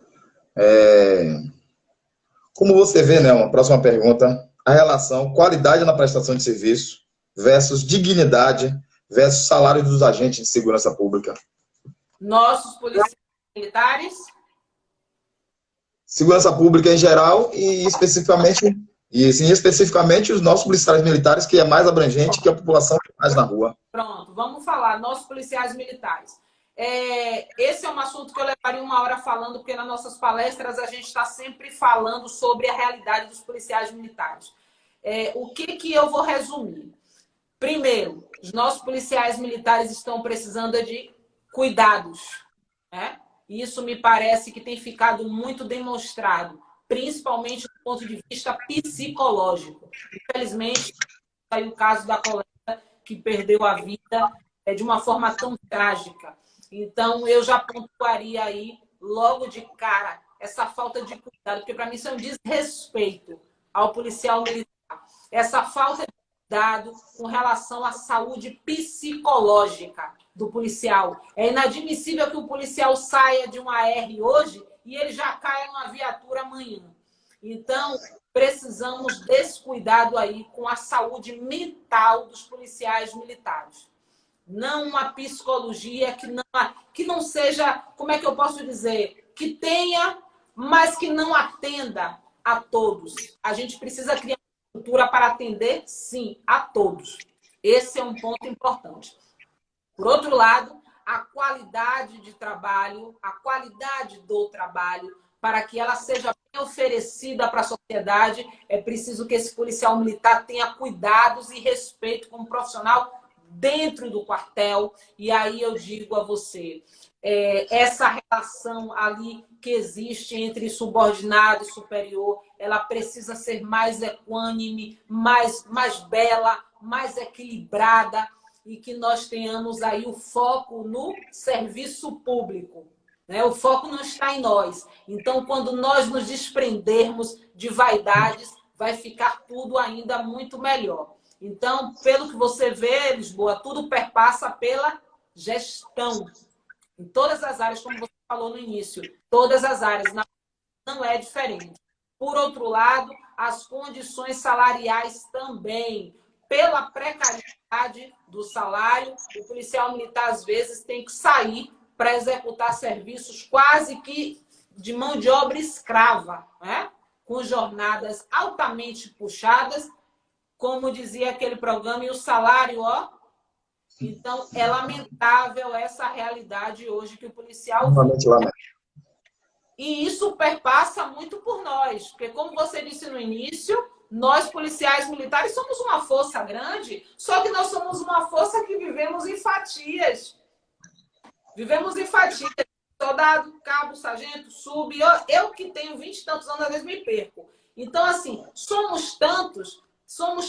Como você vê, né, uma próxima pergunta, a relação qualidade na prestação de serviço versus dignidade versus salário dos agentes de segurança pública. Nossos policiais militares? Segurança pública em geral e especificamente os nossos policiais militares, que é mais abrangente que a população que mais na rua. Pronto, vamos falar, nossos policiais militares. Esse é um assunto que eu levaria 1 hora falando, porque nas nossas palestras a gente está sempre falando sobre a realidade dos policiais militares. O que eu vou resumir? Primeiro, os nossos policiais militares estão precisando de cuidados, né? Isso me parece que tem ficado muito demonstrado, principalmente do ponto de vista psicológico. Infelizmente, saiu o caso da colega que perdeu a vida de uma forma tão trágica. Então, eu já pontuaria aí, logo de cara, essa falta de cuidado, porque para mim isso é um desrespeito ao policial militar. Essa falta de cuidado com relação à saúde psicológica do policial. É inadmissível que o policial saia de uma AR hoje e ele já caia numa viatura amanhã. Então, precisamos desse cuidado aí com a saúde mental dos policiais militares. não uma psicologia que não seja, como é que eu posso dizer, que tenha, mas que não atenda a todos. A gente precisa criar uma cultura para atender, sim, a todos. Esse é um ponto importante. Por outro lado, a qualidade de trabalho, a qualidade do trabalho, para que ela seja bem oferecida para a sociedade, é preciso que esse policial militar tenha cuidados e respeito como profissional dentro do quartel. E aí eu digo a você, essa relação ali que existe entre subordinado e superior, ela precisa ser mais equânime, mais bela, mais equilibrada, e que nós tenhamos aí o foco no serviço público. Né? O foco não está em nós. Então, quando nós nos desprendermos de vaidades, vai ficar tudo ainda muito melhor. Então, pelo que você vê, Lisboa, tudo perpassa pela gestão. Em todas as áreas, como você falou no início, todas as áreas, não é diferente. Por outro lado, as condições salariais também. Pela precariedade do salário, o policial militar, às vezes, tem que sair para executar serviços quase que de mão de obra escrava, né? Com jornadas altamente puxadas, como dizia aquele programa, e o salário, ó. Então, é lamentável essa realidade hoje que o policial vive. E isso perpassa muito por nós, porque, como você disse no início, nós, policiais militares, somos uma força grande, só que nós somos uma força que vivemos em fatias. Vivemos em fatias. Soldado, cabo, sargento, sub. Eu que tenho 20 e tantos anos, às vezes me perco. Então, assim, somos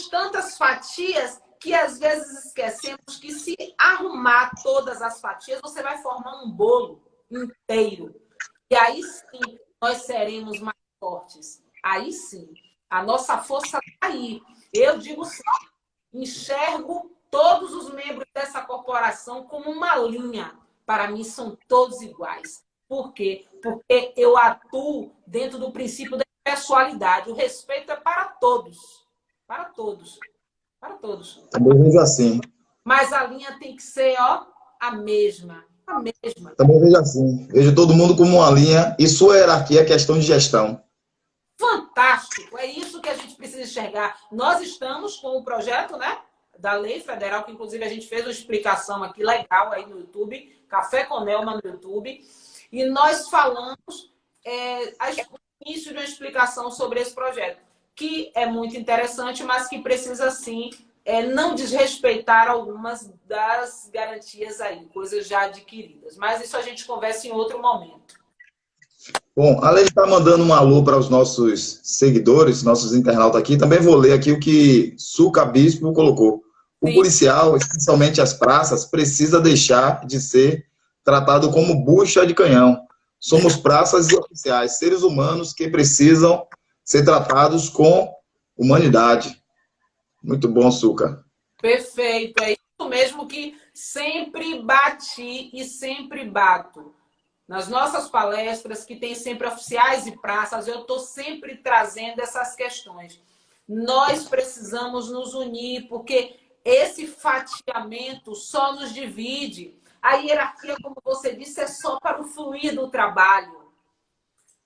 tantas fatias que às vezes esquecemos que se arrumar todas as fatias, você vai formar um bolo inteiro. E aí sim, nós seremos mais fortes. Aí sim. A nossa força está aí. Eu digo sim, enxergo todos os membros dessa corporação como uma linha. Para mim, são todos iguais. Por quê? Porque eu atuo dentro do princípio da pessoalidade. O respeito é para todos. Para todos. Para todos. Também vejo assim. Mas a linha tem que ser, ó, a mesma. A mesma. Também vejo assim. Vejo todo mundo como uma linha e sua hierarquia é questão de gestão. Fantástico, é isso que a gente precisa enxergar. Nós estamos com o projeto, né, da lei federal, que inclusive a gente fez uma explicação aqui legal aí no YouTube, Café com Nelma no YouTube, e nós falamos o início de uma explicação sobre esse projeto, que é muito interessante, mas que precisa, sim, não desrespeitar algumas das garantias aí, coisas já adquiridas. Mas isso a gente conversa em outro momento. Bom, além de estar mandando um alô para os nossos seguidores, nossos internautas aqui, também vou ler aqui o que Suca Bispo colocou. O Sim. policial, especialmente as praças, precisa deixar de ser tratado como bucha de canhão. Somos praças e oficiais, seres humanos que precisam ser tratados com humanidade. Muito bom, Suca. Perfeito, é isso mesmo que sempre bati e sempre bato. Nas nossas palestras, que tem sempre oficiais e praças, eu estou sempre trazendo essas questões. Nós precisamos nos unir, porque esse fatiamento só nos divide. A hierarquia, como você disse, é só para o fluir do trabalho.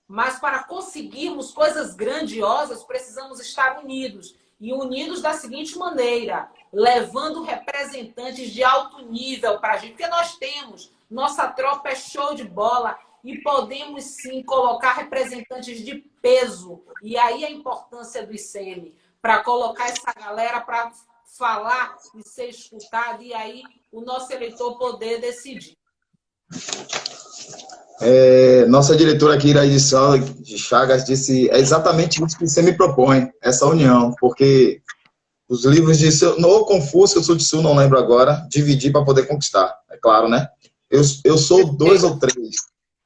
Mas para conseguirmos coisas grandiosas, precisamos estar unidos. E unidos da seguinte maneira, levando representantes de alto nível para a gente, porque nós temos, nossa tropa é show de bola e podemos sim colocar representantes de peso. E aí a importância do ICM, para colocar essa galera para falar e ser escutado, e aí o nosso eleitor poder decidir. Nossa diretora aqui, Iraide de Chagas, disse, é exatamente isso que você me propõe, essa união, porque os livros de no Confúcio, Sul de Sul, não lembro agora, dividir para poder conquistar, é claro, né? Eu sou 2 ou 3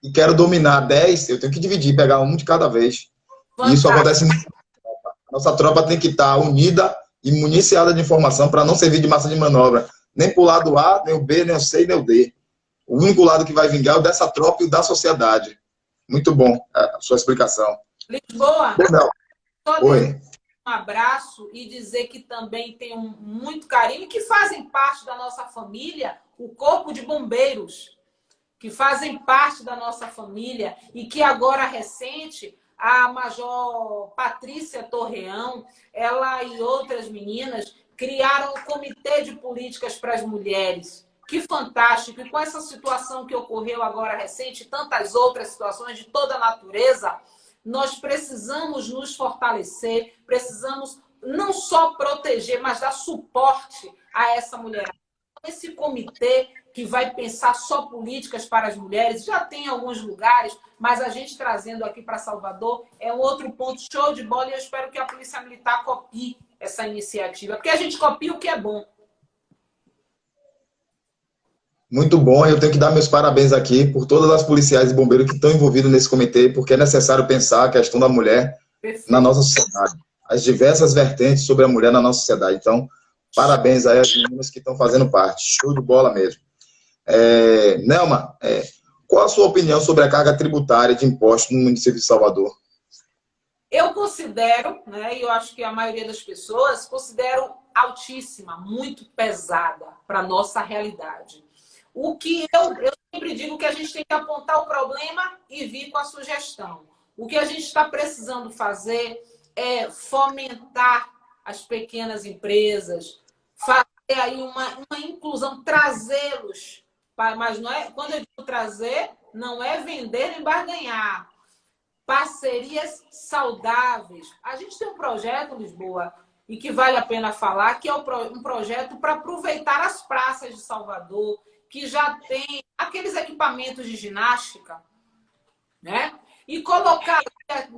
e quero dominar 10, eu tenho que dividir, pegar um de cada vez. E isso acontece muito. Nossa tropa tem que estar unida e municiada de informação para não servir de massa de manobra, nem para o lado A, nem o B, nem o C, nem o D. O único lado que vai vingar é o dessa tropa e o da sociedade. Muito bom a sua explicação. Lisboa, Oi. um abraço e dizer que também tenho muito carinho, que fazem parte da nossa família, o Corpo de Bombeiros, que fazem parte da nossa família e que agora recente a Major Patrícia Torreão, ela e outras meninas criaram o Comitê de Políticas para as Mulheres. Que fantástico! E com essa situação que ocorreu agora recente, tantas outras situações de toda a natureza, nós precisamos nos fortalecer, precisamos não só proteger, mas dar suporte a essa mulher. Esse comitê que vai pensar só políticas para as mulheres, já tem em alguns lugares, mas a gente trazendo aqui para Salvador é um outro ponto show de bola e eu espero que a Polícia Militar copie essa iniciativa, porque a gente copia o que é bom. Muito bom, eu tenho que dar meus parabéns aqui por todas as policiais e bombeiros que estão envolvidos nesse comitê, porque é necessário pensar a questão da mulher na nossa sociedade, as diversas vertentes sobre a mulher na nossa sociedade. Então, parabéns aí às meninas que estão fazendo parte, show de bola mesmo. Nelma, qual a sua opinião sobre a carga tributária de impostos no município de Salvador? Eu considero, né, e eu acho que a maioria das pessoas consideram altíssima, muito pesada para a nossa realidade. O que eu sempre digo que a gente tem que apontar o problema e vir com a sugestão. O que a gente está precisando fazer é fomentar as pequenas empresas, fazer aí uma inclusão, trazê-los. Mas não é, quando eu digo trazer, não é vender nem barganhar. Parcerias saudáveis. A gente tem um projeto, Lisboa, e que vale a pena falar, que é um projeto para aproveitar as praças de Salvador, que já tem aqueles equipamentos de ginástica, né? E colocar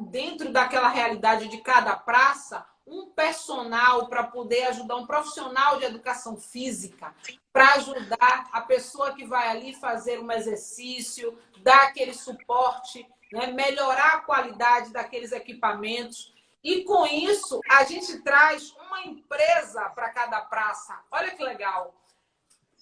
dentro daquela realidade de cada praça um personal para poder ajudar, um profissional de educação física, para ajudar a pessoa que vai ali fazer um exercício, dar aquele suporte, né? Melhorar a qualidade daqueles equipamentos. E com isso, a gente traz uma empresa para cada praça. Olha que legal!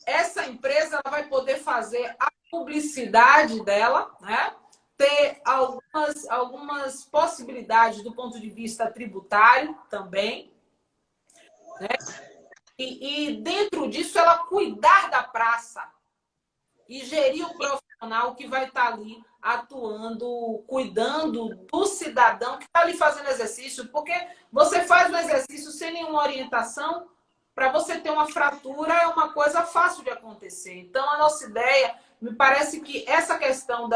Essa empresa ela vai poder fazer a publicidade dela, né? Ter algumas possibilidades do ponto de vista tributário também, né? E dentro disso ela cuidar da praça e gerir o profissional que vai estar ali atuando, cuidando do cidadão que está ali fazendo exercício, porque você faz um exercício sem nenhuma orientação, para você ter uma fratura é uma coisa fácil de acontecer. Então, a nossa ideia, me parece que essa questão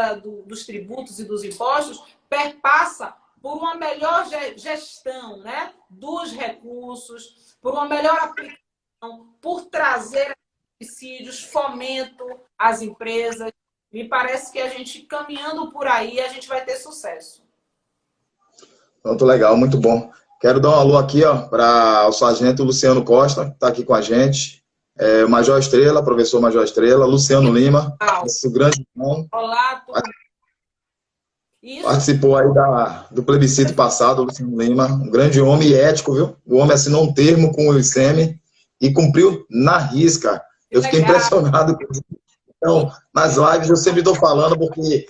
dos tributos e dos impostos perpassa por uma melhor gestão, né, dos recursos, por uma melhor aplicação, por trazer subsídios, fomento às empresas. Me parece que a gente, caminhando por aí, a gente vai ter sucesso. Muito legal, muito bom. Quero dar um alô aqui para o sargento Luciano Costa, que está aqui com a gente. O Major Estrela, professor Major Estrela, Luciano Lima, esse grande irmão. Olá, tudo bem? Participou aí do plebiscito passado, Luciano Lima, um grande homem e ético, viu? O homem assinou um termo com o ICEMI e cumpriu na risca. Eu fiquei impressionado. Então, nas lives eu sempre estou falando, porque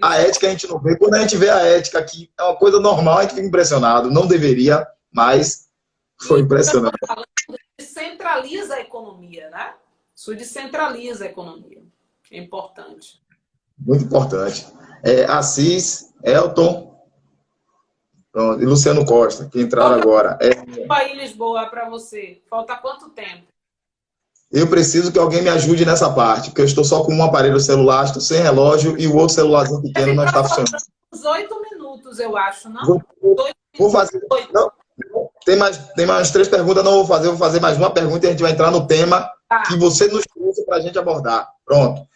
a ética a gente não vê. Quando a gente vê a ética, que é uma coisa normal, a gente fica impressionado. Não deveria, mas foi impressionante. Descentraliza a economia, né? Isso descentraliza a economia. É importante. Muito importante. Assis, Elton, pronto, e Luciano Costa, que entraram agora. Aí, Lisboa, para você. Falta quanto tempo? Eu preciso que alguém me ajude nessa parte, porque eu estou só com um aparelho celular, estou sem relógio, e o outro celularzinho pequeno não está funcionando. Uns 8 minutos, eu acho, não? Vou fazer. Não, tem mais 3 perguntas, não vou fazer mais uma pergunta e a gente vai entrar no tema que você nos trouxe para a gente abordar. Pronto.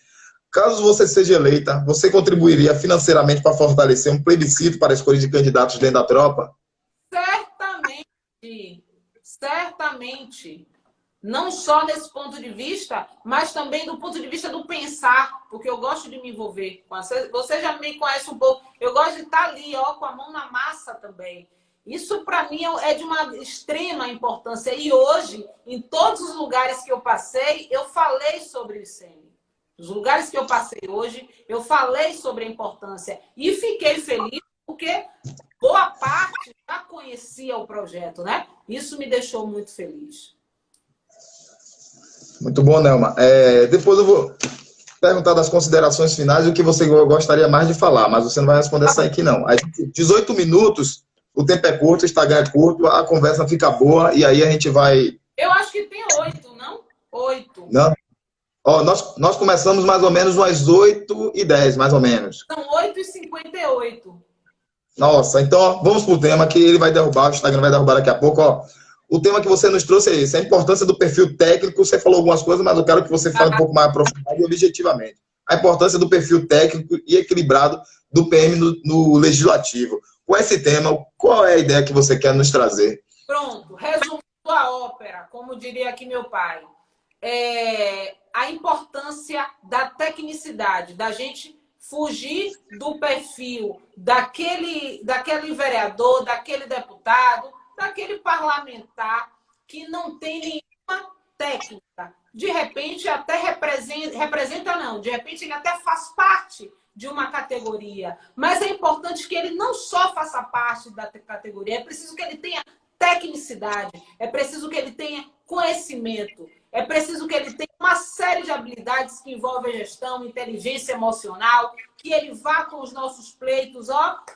Caso você seja eleita, você contribuiria financeiramente para fortalecer um plebiscito para a escolha de candidatos dentro da tropa? Certamente. Certamente. Não só nesse ponto de vista, mas também do ponto de vista do pensar, porque eu gosto de me envolver. Você já me conhece um pouco. Eu gosto de estar ali, com a mão na massa também. Isso, para mim, é de uma extrema importância. E hoje, em todos os lugares que eu passei, eu falei sobre o ICEMI. Os lugares que eu passei hoje, eu falei sobre a importância. E fiquei feliz porque boa parte já conhecia o projeto, né? Isso me deixou muito feliz. Muito bom, Nelma. Depois eu vou perguntar das considerações finais e o que você gostaria mais de falar, mas você não vai responder essa aqui, não. 18 minutos, o tempo é curto, o Instagram é curto, a conversa fica boa e aí a gente vai... Eu acho que tem 8, não? 8. Não? Ó, nós começamos mais ou menos umas 8h10, mais ou menos. São 8h58. Nossa, então ó, vamos pro tema que ele vai derrubar, o Instagram vai derrubar daqui a pouco. Ó. O tema que você nos trouxe é esse, a importância do perfil técnico. Você falou algumas coisas, mas eu quero que você fale um pouco mais aprofundado e objetivamente. A importância do perfil técnico e equilibrado do PM no legislativo. Com esse tema, qual é a ideia que você quer nos trazer? Pronto, resumindo a ópera, como diria aqui meu pai. A importância da tecnicidade, da gente fugir do perfil daquele vereador, daquele deputado, daquele parlamentar que não tem nenhuma técnica. De repente, até representa não, de repente ele até faz parte de uma categoria. Mas é importante que ele não só faça parte da categoria, é preciso que ele tenha tecnicidade, é preciso que ele tenha conhecimento, é preciso que ele tenha uma série de habilidades que envolvem gestão, inteligência emocional, que ele vá com os nossos pleitos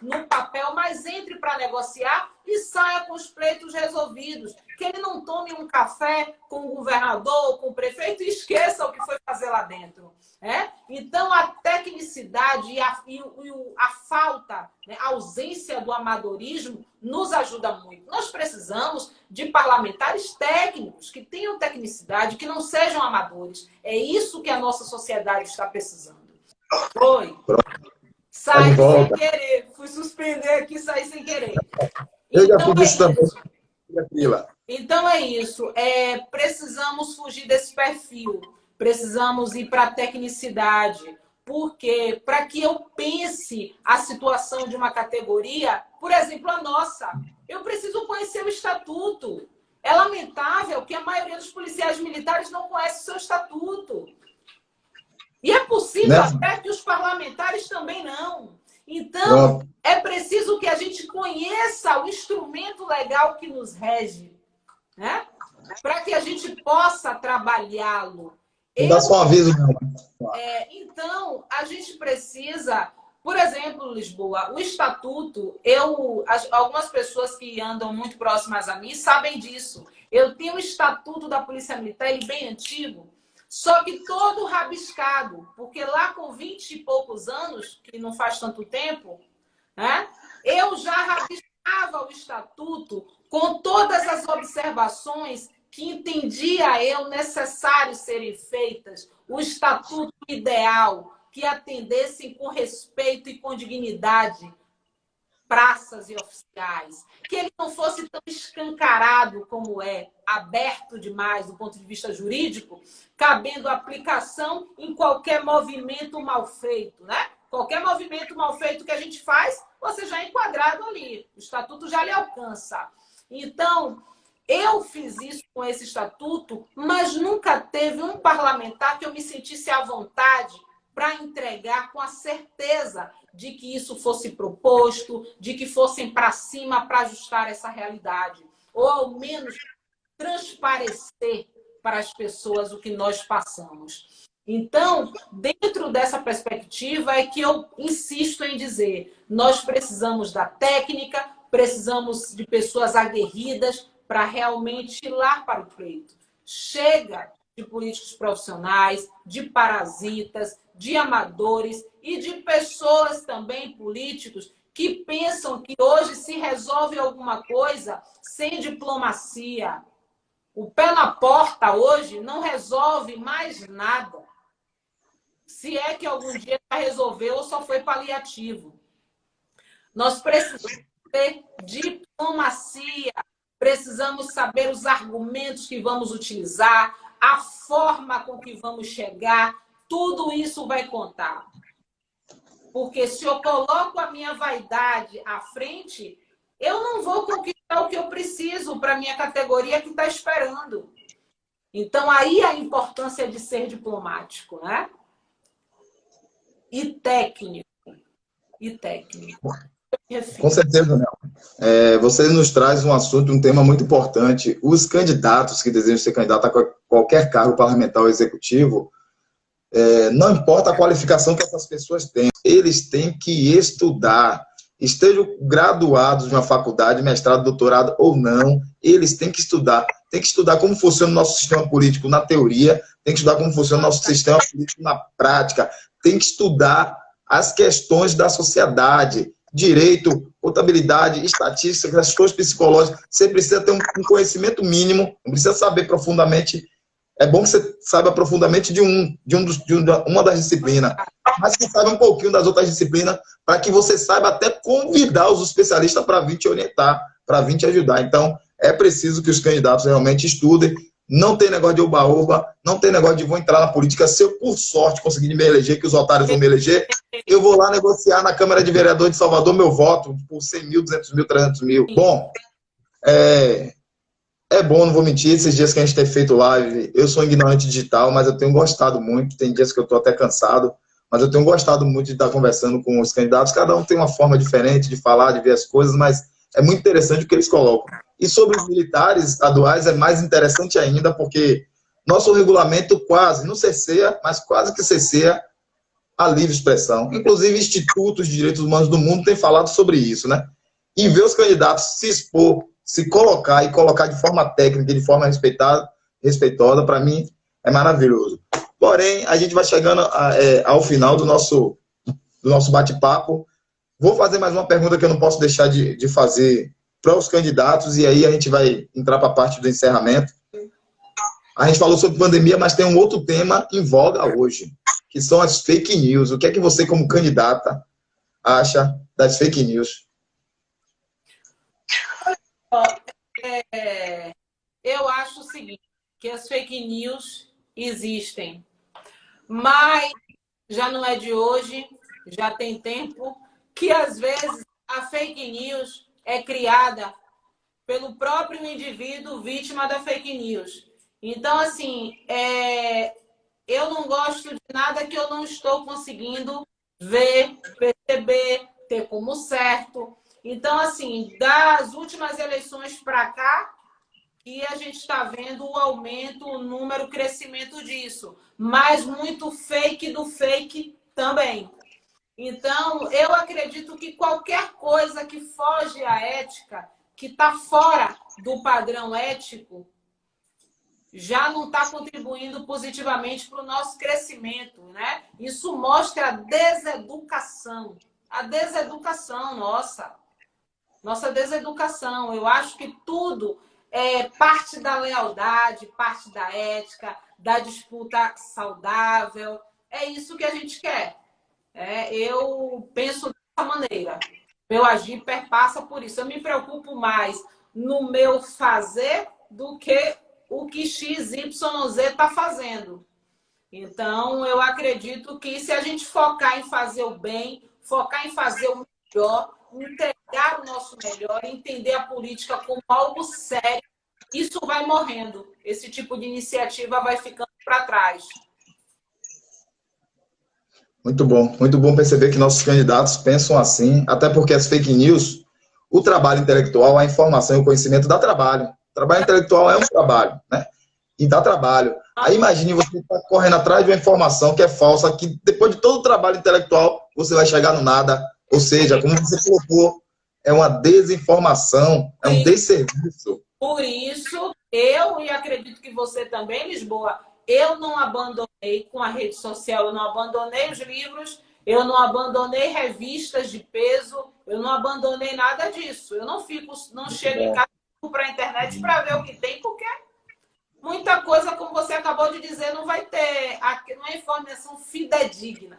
no papel, mas entre para negociar e saia com os pleitos resolvidos. Que ele não tome um café com o governador, com o prefeito e esqueça o que foi fazer lá dentro. Então, a tecnicidade e a falta, né, a ausência do amadorismo nos ajuda muito. Nós precisamos de parlamentares técnicos, que tenham tecnicidade, que não sejam amadores. É isso que a nossa sociedade está precisando. Foi. Saí sem querer. Fui suspender aqui, saí sem querer. Eu já fiz isso também. Então é isso. Precisamos fugir desse perfil. Precisamos ir para a tecnicidade. Porque, para que eu pense a situação de uma categoria, por exemplo, a nossa, eu preciso conhecer o estatuto. É lamentável que a maioria dos policiais militares não conhece o seu estatuto. E é possível até que os parlamentares também não. Então, é preciso que a gente conheça o instrumento legal que nos rege, né? Para que a gente possa trabalhado. Dá só um aviso. Então, a gente precisa, por exemplo, Lisboa, o estatuto, algumas pessoas que andam muito próximas a mim sabem disso. Eu tenho o estatuto da Polícia Militar, ele bem antigo, só que todo rabiscado, porque lá com 20 e poucos anos, que não faz tanto tempo, né, eu já rabiscava o estatuto com todas as observações que entendia eu necessário serem feitas, o estatuto ideal, que atendessem com respeito e com dignidade praças e oficiais, que ele não fosse tão escancarado como aberto demais do ponto de vista jurídico, cabendo aplicação em qualquer movimento mal feito, né? Qualquer movimento mal feito que a gente faz, você já é enquadrado ali, o estatuto já lhe alcança. Então, eu fiz isso com esse estatuto, mas nunca teve um parlamentar que eu me sentisse à vontade para entregar com a certeza de que isso fosse proposto, de que fossem para cima para ajustar essa realidade. Ou, ao menos, transparecer para as pessoas o que nós passamos. Então, dentro dessa perspectiva é que eu insisto em dizer, nós precisamos da técnica, precisamos de pessoas aguerridas para realmente ir lá para o pleito. Chega de políticos profissionais, de parasitas, de amadores e de pessoas também, políticos, que pensam que hoje se resolve alguma coisa sem diplomacia. O pé na porta hoje não resolve mais nada. Se é que algum dia já resolveu ou só foi paliativo. Nós precisamos ter diplomacia, precisamos saber os argumentos que vamos utilizar, a forma com que vamos chegar, tudo isso vai contar. Porque se eu coloco a minha vaidade à frente, eu não vou conquistar o que eu preciso para a minha categoria que está esperando. Então, aí a importância de ser diplomático, né? E técnico. Com certeza, né? Você nos traz um assunto, um tema muito importante. Os candidatos que desejam ser candidato a qualquer cargo parlamentar ou executivo, não importa a qualificação que essas pessoas têm, eles têm que estudar. Estejam graduados de uma faculdade, mestrado, doutorado ou não, eles têm que estudar. Tem que estudar como funciona o nosso sistema político na teoria, tem que estudar como funciona o nosso sistema político na prática, tem que estudar as questões da sociedade, direito, contabilidade, estatística, questões psicológicas. Você precisa ter um conhecimento mínimo, não precisa saber profundamente. É bom que você saiba profundamente de uma das disciplinas, mas que saiba um pouquinho das outras disciplinas, para que você saiba até convidar os especialistas para vir te orientar, para vir te ajudar. Então, é preciso que os candidatos realmente estudem. Não tem negócio de oba-oba, não tem negócio de vou entrar na política. Se eu, por sorte, conseguir me eleger, que os otários vão me eleger, eu vou lá negociar na Câmara de Vereador de Salvador meu voto por 100 mil, 200 mil, 300 mil. Bom, é bom, não vou mentir, esses dias que a gente tem feito live, eu sou ignorante digital, mas eu tenho gostado muito, tem dias que eu estou até cansado, mas eu tenho gostado muito de estar conversando com os candidatos, cada um tem uma forma diferente de falar, de ver as coisas, mas é muito interessante o que eles colocam. E sobre os militares estaduais é mais interessante ainda, porque nosso regulamento quase, não cerceia, mas quase que cerceia a livre expressão. Inclusive, institutos de direitos humanos do mundo têm falado sobre isso, né? E ver os candidatos se expor, se colocar e colocar de forma técnica, de forma respeitosa, para mim, é maravilhoso. Porém, a gente vai chegando ao final do nosso bate-papo. Vou fazer mais uma pergunta que eu não posso deixar de fazer para os candidatos, e aí a gente vai entrar para a parte do encerramento. A gente falou sobre pandemia, mas tem um outro tema em voga hoje, que são as fake news. O que é que você, como candidata, acha das fake news? Eu acho o seguinte, que as fake news existem, mas já não é de hoje, já tem tempo, que às vezes a fake news é criada pelo próprio indivíduo vítima da fake news. Então, assim, eu não gosto de nada que eu não estou conseguindo ver, perceber, ter como certo. Então, assim, das últimas eleições para cá, que a gente está vendo o aumento, o número, o crescimento disso. Mas muito fake do fake também. Então, eu acredito que qualquer coisa que foge à ética, que está fora do padrão ético, já não está contribuindo positivamente para o nosso crescimento, né? Isso mostra a deseducação. A deseducação, nossa deseducação. Eu acho que tudo é parte da lealdade, parte da ética, da disputa saudável. É isso que a gente quer. Eu penso dessa maneira. Meu agir perpassa por isso. Eu me preocupo mais no meu fazer do que o que XYZ está fazendo. Então, eu acredito que se a gente focar em fazer o bem, focar em fazer o melhor, entregar o nosso melhor, entender a política como algo sério, isso vai morrendo. Esse tipo de iniciativa vai ficando para trás. Muito bom perceber que nossos candidatos pensam assim, até porque as fake news, o trabalho intelectual, a informação e o conhecimento dá trabalho. O trabalho intelectual é um trabalho, né? E dá trabalho. Aí imagine você estar correndo atrás de uma informação que é falsa, que depois de todo o trabalho intelectual, você vai chegar no nada. Ou seja, como você colocou, é uma desinformação, é um desserviço. Por isso, eu, e acredito que você também, Lisboa, eu não abandonei com a rede social, eu não abandonei os livros, eu não abandonei revistas de peso, eu não abandonei nada disso. Eu não chego em casa para a internet para ver o que tem, porque muita coisa, como você acabou de dizer, não vai ter, não é informação fidedigna,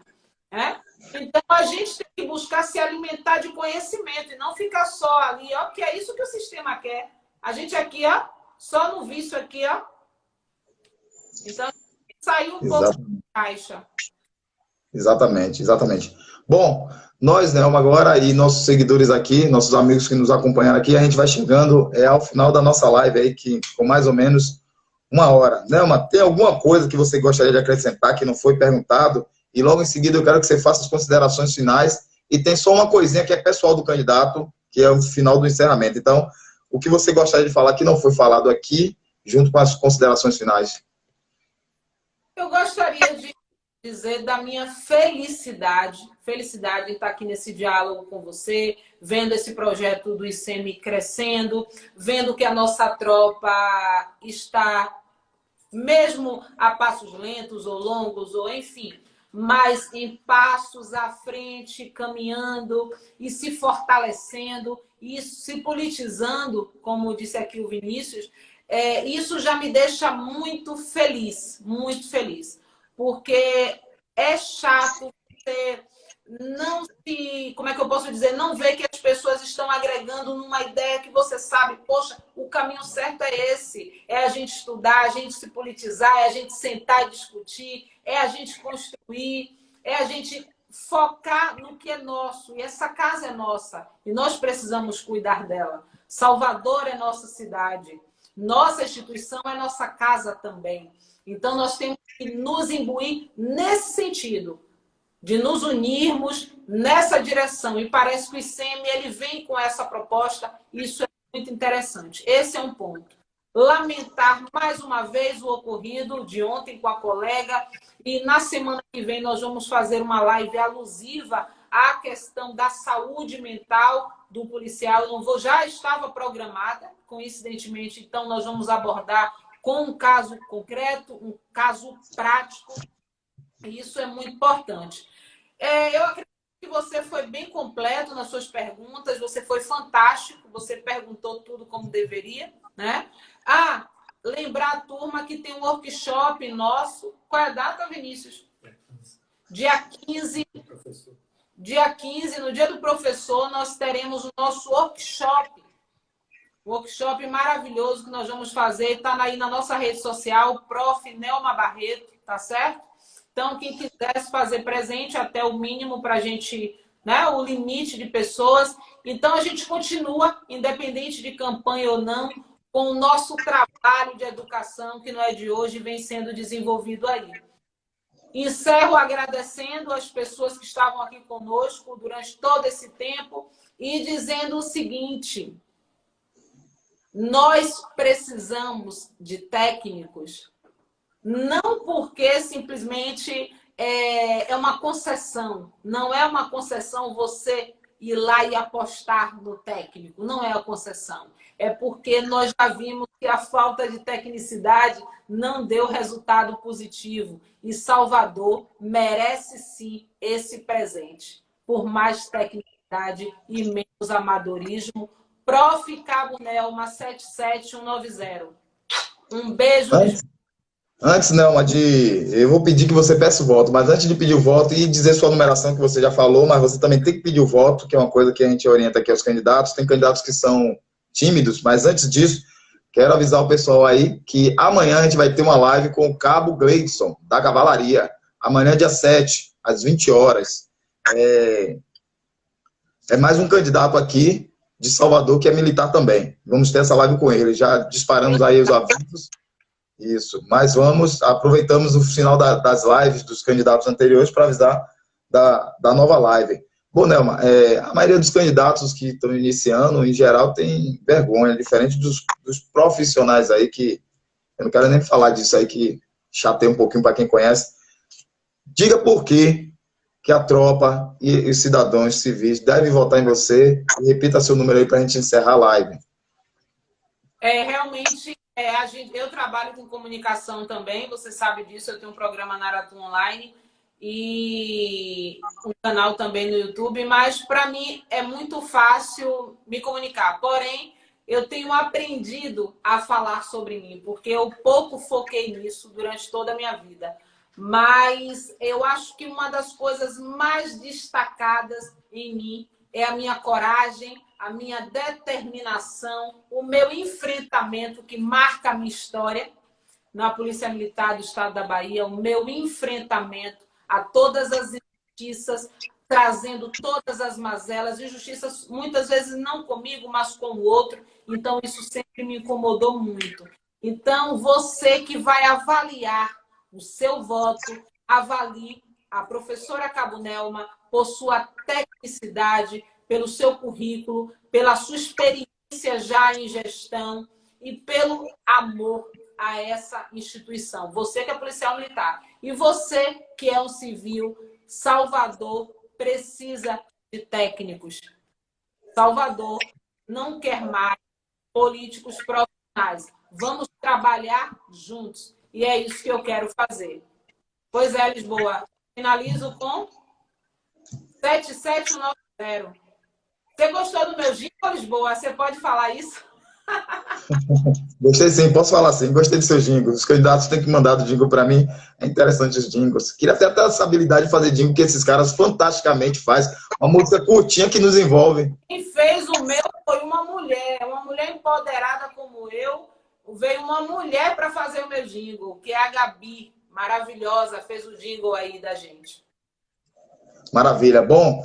né? Então, a gente tem que buscar se alimentar de conhecimento e não ficar só ali, ó, que é isso que o sistema quer. A gente aqui, ó, só no vício aqui, ó. Então, saiu um pouco da caixa. Exatamente. Bom, nós, Nelma, agora, e nossos seguidores aqui, nossos amigos que nos acompanharam aqui, a gente vai chegando ao final da nossa live aí, que com mais ou menos 1 hora. Nelma, tem alguma coisa que você gostaria de acrescentar que não foi perguntado? E logo em seguida eu quero que você faça as considerações finais e tem só uma coisinha que é pessoal do candidato, que é o final do encerramento. Então, o que você gostaria de falar que não foi falado aqui, junto com as considerações finais? Eu gostaria de dizer da minha felicidade em estar aqui nesse diálogo com você, vendo esse projeto do ICEMI crescendo, vendo que a nossa tropa está, mesmo a passos lentos ou longos, ou enfim, mas em passos à frente, caminhando e se fortalecendo, e se politizando, como disse aqui o Vinícius, isso já me deixa muito feliz, porque é chato você não se, como é que eu posso dizer, não ver que as pessoas estão agregando numa ideia que você sabe, poxa, o caminho certo é esse, é a gente estudar, a gente se politizar, é a gente sentar e discutir, é a gente construir, é a gente focar no que é nosso, e essa casa é nossa, e nós precisamos cuidar dela. Salvador é nossa cidade, nossa instituição é nossa casa também. Então, nós temos que nos imbuir nesse sentido, de nos unirmos nessa direção. E parece que o ICEMI ele vem com essa proposta, e isso é muito interessante. Esse é um ponto. Lamentar mais uma vez o ocorrido de ontem com a colega, e na semana que vem nós vamos fazer uma live alusiva à questão da saúde mental do policial. Eu não vou, já estava programada, coincidentemente, então nós vamos abordar com um caso concreto, um caso prático, e isso é muito importante. Eu acredito que você foi bem completo nas suas perguntas, você foi fantástico, você perguntou tudo como deveria, né? Lembrar a turma que tem um workshop nosso. Qual é a data, Vinícius? Dia 15. Dia 15, no dia do professor, nós teremos o nosso workshop. Workshop maravilhoso que nós vamos fazer. Está aí na nossa rede social, Prof. Nelma Barreto, tá certo? Então, quem quisesse fazer presente até o mínimo para a gente, né, o limite de pessoas. Então, a gente continua, independente de campanha ou não, com o nosso trabalho de educação, que não é de hoje, vem sendo desenvolvido aí. Encerro agradecendo as pessoas que estavam aqui conosco durante todo esse tempo e dizendo o seguinte: nós precisamos de técnicos, não porque simplesmente é uma concessão. Não é uma concessão você ir lá e apostar no técnico. Não é a concessão. É porque nós já vimos que a falta de tecnicidade não deu resultado positivo. E Salvador merece sim esse presente. Por mais tecnicidade e menos amadorismo. Prof. Cabo Nelma 77190. Um beijo. Antes, Nelma, eu vou pedir que você peça o voto, mas antes de pedir o voto e dizer sua numeração, que você já falou, mas você também tem que pedir o voto, que é uma coisa que a gente orienta aqui aos candidatos. Tem candidatos que são tímidos, mas antes disso, quero avisar o pessoal aí que amanhã a gente vai ter uma live com o Cabo Gleidson, da Cavalaria. Amanhã, dia 7, às 20 horas. É mais um candidato aqui de Salvador que é militar também. Vamos ter essa live com ele. Já disparamos aí os avisos. Isso, mas aproveitamos o final das lives dos candidatos anteriores para avisar da nova live. Bom, Nelma, a maioria dos candidatos que estão iniciando, em geral, tem vergonha, diferente dos profissionais aí, que eu não quero nem falar disso aí, que chateia um pouquinho para quem conhece. Diga por que a tropa e os cidadãos civis devem votar em você, e repita seu número aí para a gente encerrar a live. Realmente... eu trabalho com comunicação também, você sabe disso, eu tenho um programa na Aratu Online e um canal também no YouTube, mas para mim é muito fácil me comunicar. Porém, eu tenho aprendido a falar sobre mim, porque eu pouco foquei nisso durante toda a minha vida. Mas eu acho que uma das coisas mais destacadas em mim é a minha coragem, a minha determinação, o meu enfrentamento, que marca a minha história na Polícia Militar do Estado da Bahia, o meu enfrentamento a todas as injustiças, trazendo todas as mazelas, injustiças muitas vezes não comigo, mas com o outro. Então, isso sempre me incomodou muito. Então, você que vai avaliar o seu voto, avalie a professora Cabo Nelma por sua tecnicidade, pelo seu currículo, pela sua experiência já em gestão e pelo amor a essa instituição. Você que é policial militar e você que é um civil, Salvador precisa de técnicos. Salvador não quer mais políticos profissionais. Vamos trabalhar juntos. E é isso que eu quero fazer. Pois é, Lisboa. Finalizo com 7790. Você gostou do meu jingle, Lisboa? Você pode falar isso? Gostei sim, posso falar sim. Gostei do seu jingle. Os candidatos têm que mandar do jingle para mim. É interessante os jingles. Queria até ter essa habilidade de fazer jingle que esses caras fantasticamente fazem. Uma música curtinha que nos envolve. Quem fez o meu foi uma mulher empoderada como eu. Veio uma mulher para fazer o meu jingle, que é a Gabi, maravilhosa, fez o jingle aí da gente. Maravilha. Bom,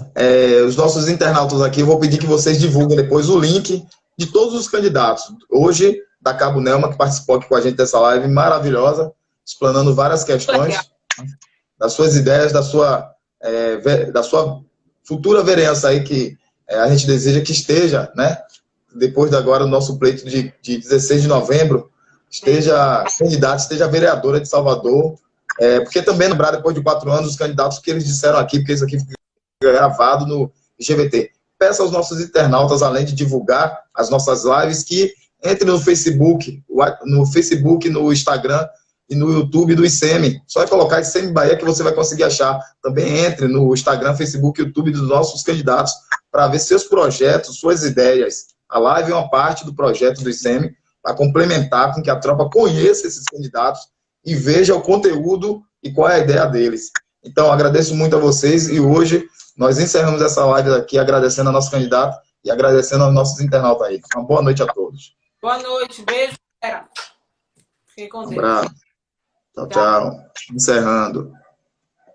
os nossos internautas aqui, eu vou pedir que vocês divulguem depois o link de todos os candidatos. Hoje, da Cabo Nelma, que participou aqui com a gente dessa live maravilhosa, explanando várias questões das suas ideias, da sua futura vereança aí, que a gente deseja que esteja, né? Depois de agora, o nosso pleito de 16 de novembro, esteja candidata, esteja vereadora de Salvador, porque também lembrar, depois de 4 anos, os candidatos que eles disseram aqui, porque isso aqui fica gravado no GVT. Peço aos nossos internautas, além de divulgar as nossas lives, que entre no Facebook, no Instagram e no YouTube do ICM. Só é colocar ICM Bahia que você vai conseguir achar. Também entre no Instagram, Facebook e YouTube dos nossos candidatos para ver seus projetos, suas ideias. A live é uma parte do projeto do ICM para complementar com que a tropa conheça esses candidatos e veja o conteúdo e qual é a ideia deles. Então, agradeço muito a vocês e hoje nós encerramos essa live aqui agradecendo a nosso candidato e agradecendo aos nossos internautas aí. Uma boa noite a todos. Boa noite, beijo, galera. Fiquem com Deus. Um abraço. Tchau, tchau. Encerrando.